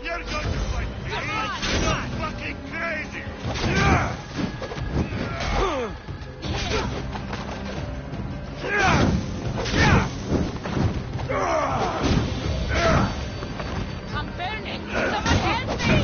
You're going to fight me? You're fucking crazy! I'm burning! Someone help me!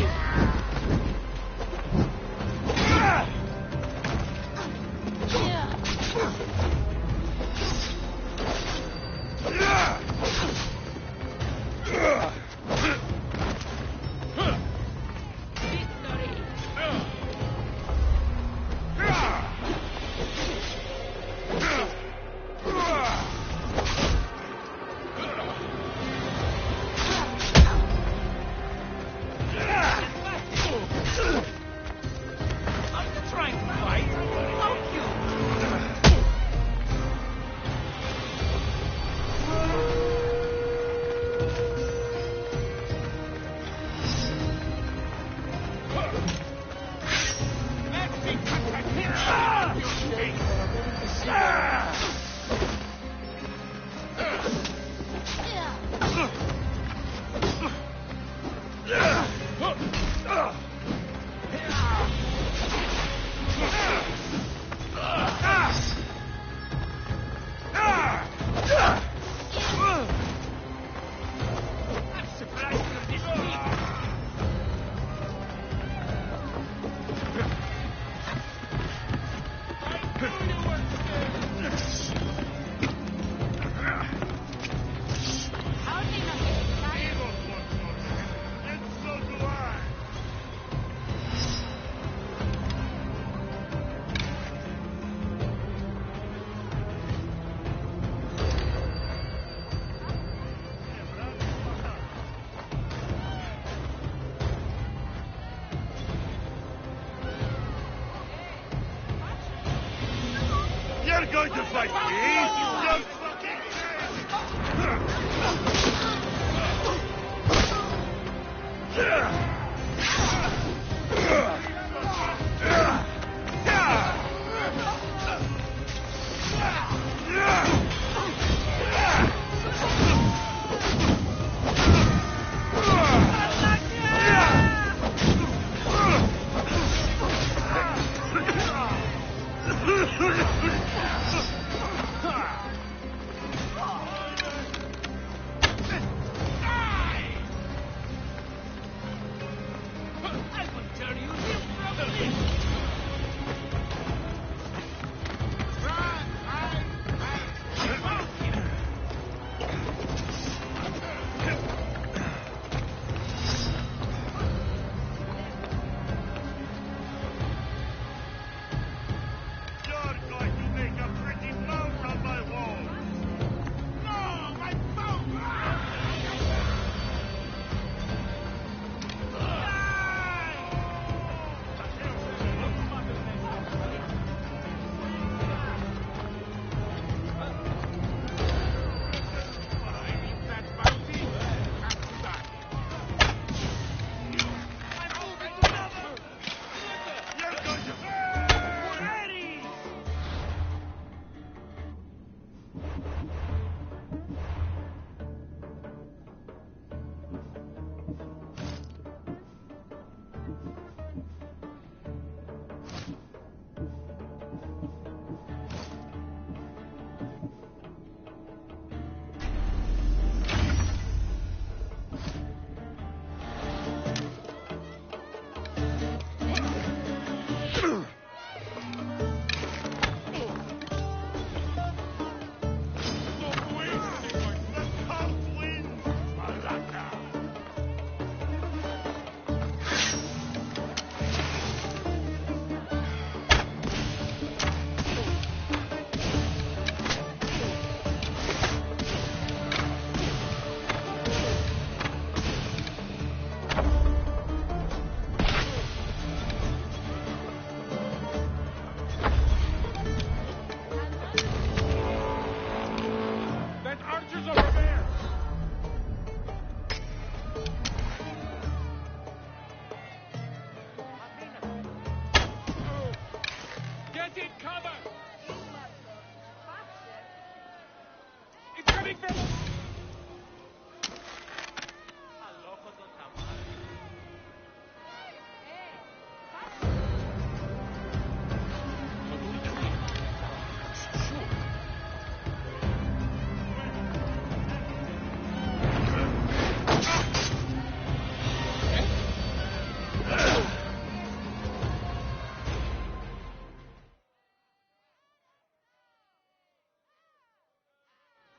You're going to fight me? You're fucking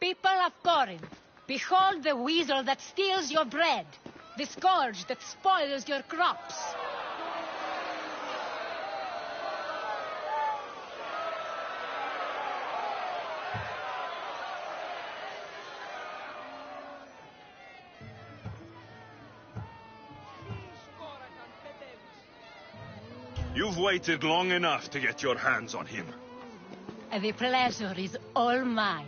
People of Corinth, behold the weasel that steals your bread, the scourge that spoils your crops. You've waited long enough to get your hands on him. The pleasure is all mine.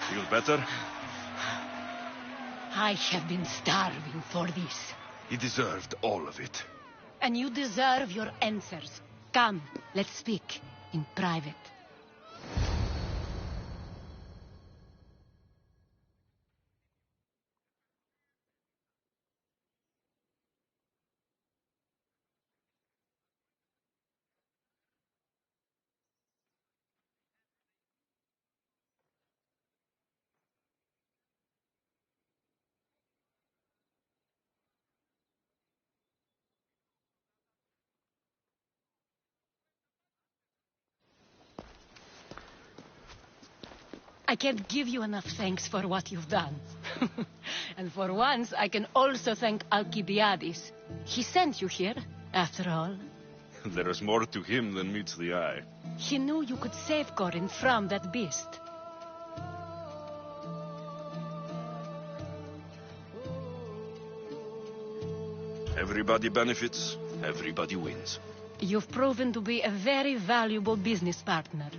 Feel better? I have been starving for this. He deserved all of it. And you deserve your answers. Come, let's speak in private. I can't give you enough thanks for what you've done. And for once, I can also thank Alcibiades. He sent you here, after all. There is more to him than meets the eye. He knew you could save Corinth from that beast. Everybody benefits, everybody wins. You've proven to be a very valuable business partner.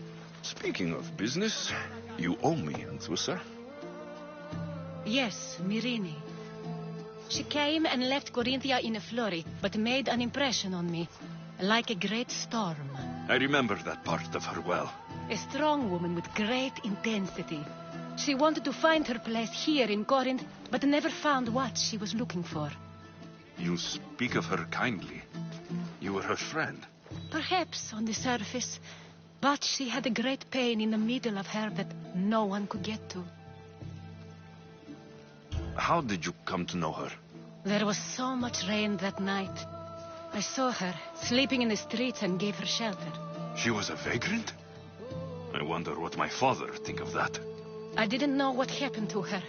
Speaking of business, you owe me, Anthusa. Yes, Myrine. She came and left Corinthia in a flurry, but made an impression on me, like a great storm. I remember that part of her well. A strong woman with great intensity. She wanted to find her place here in Corinth, but never found what she was looking for. You speak of her kindly. You were her friend. Perhaps on the surface, but she had a great pain in the middle of her that no one could get to. How did you come to know her? There was so much rain that night. I saw her sleeping in the streets and gave her shelter. She was a vagrant? I wonder what my father think of that. I didn't know what happened to her.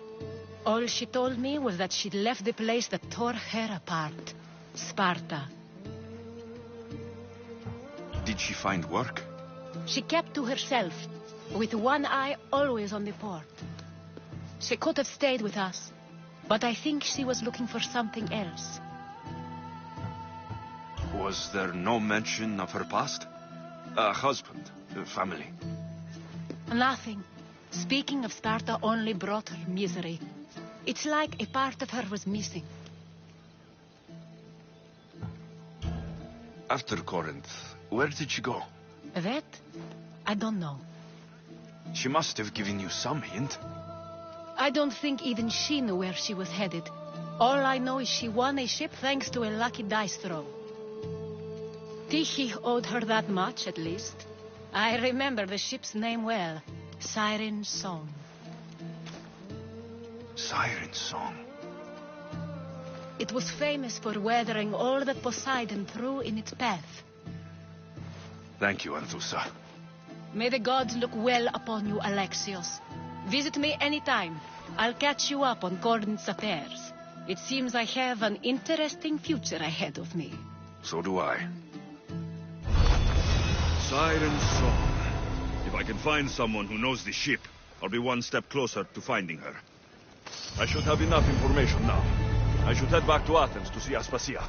All she told me was that she'd left the place that tore her apart. Sparta. Did she find work? She kept to herself, with one eye always on the port. She could have stayed with us, but I think she was looking for something else. Was there no mention of her past? A husband, a family? Nothing. Speaking of Sparta only brought her misery. It's like a part of her was missing. After Corinth, where did she go? That? I don't know. She must have given you some hint. I don't think even she knew where she was headed. All I know is she won a ship thanks to a lucky dice throw. Tyche owed her that much, at least. I remember the ship's name well. Siren Song. Siren Song. It was famous for weathering all that Poseidon threw in its path. Thank you, Anthusa. May the gods look well upon you, Alexios. Visit me anytime. I'll catch you up on Corinth's affairs. It seems I have an interesting future ahead of me. So do I. Siren Song. If I can find someone who knows the ship, I'll be one step closer to finding her. I should have enough information now. I should head back to Athens to see Aspasia.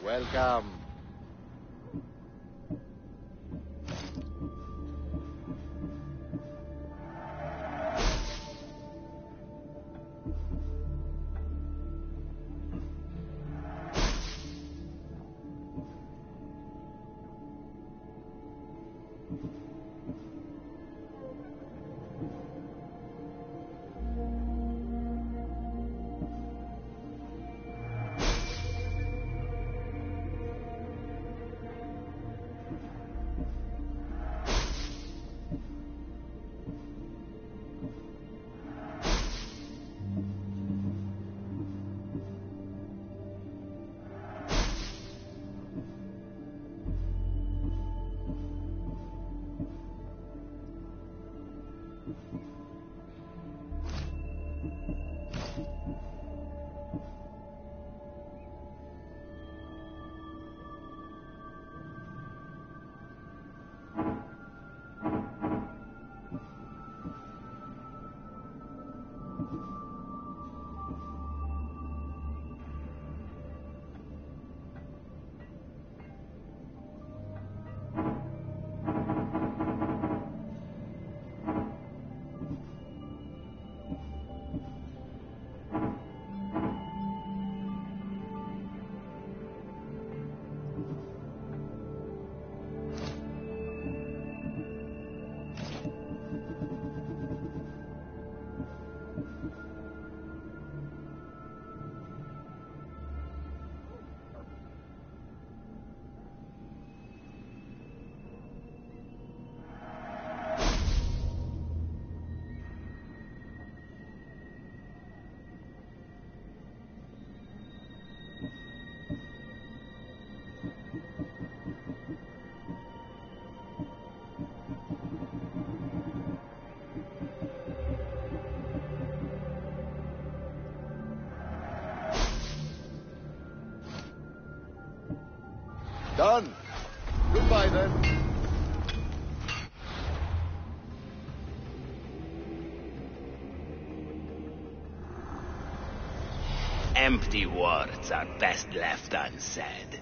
Welcome. Done. Goodbye, then. Empty words are best left unsaid.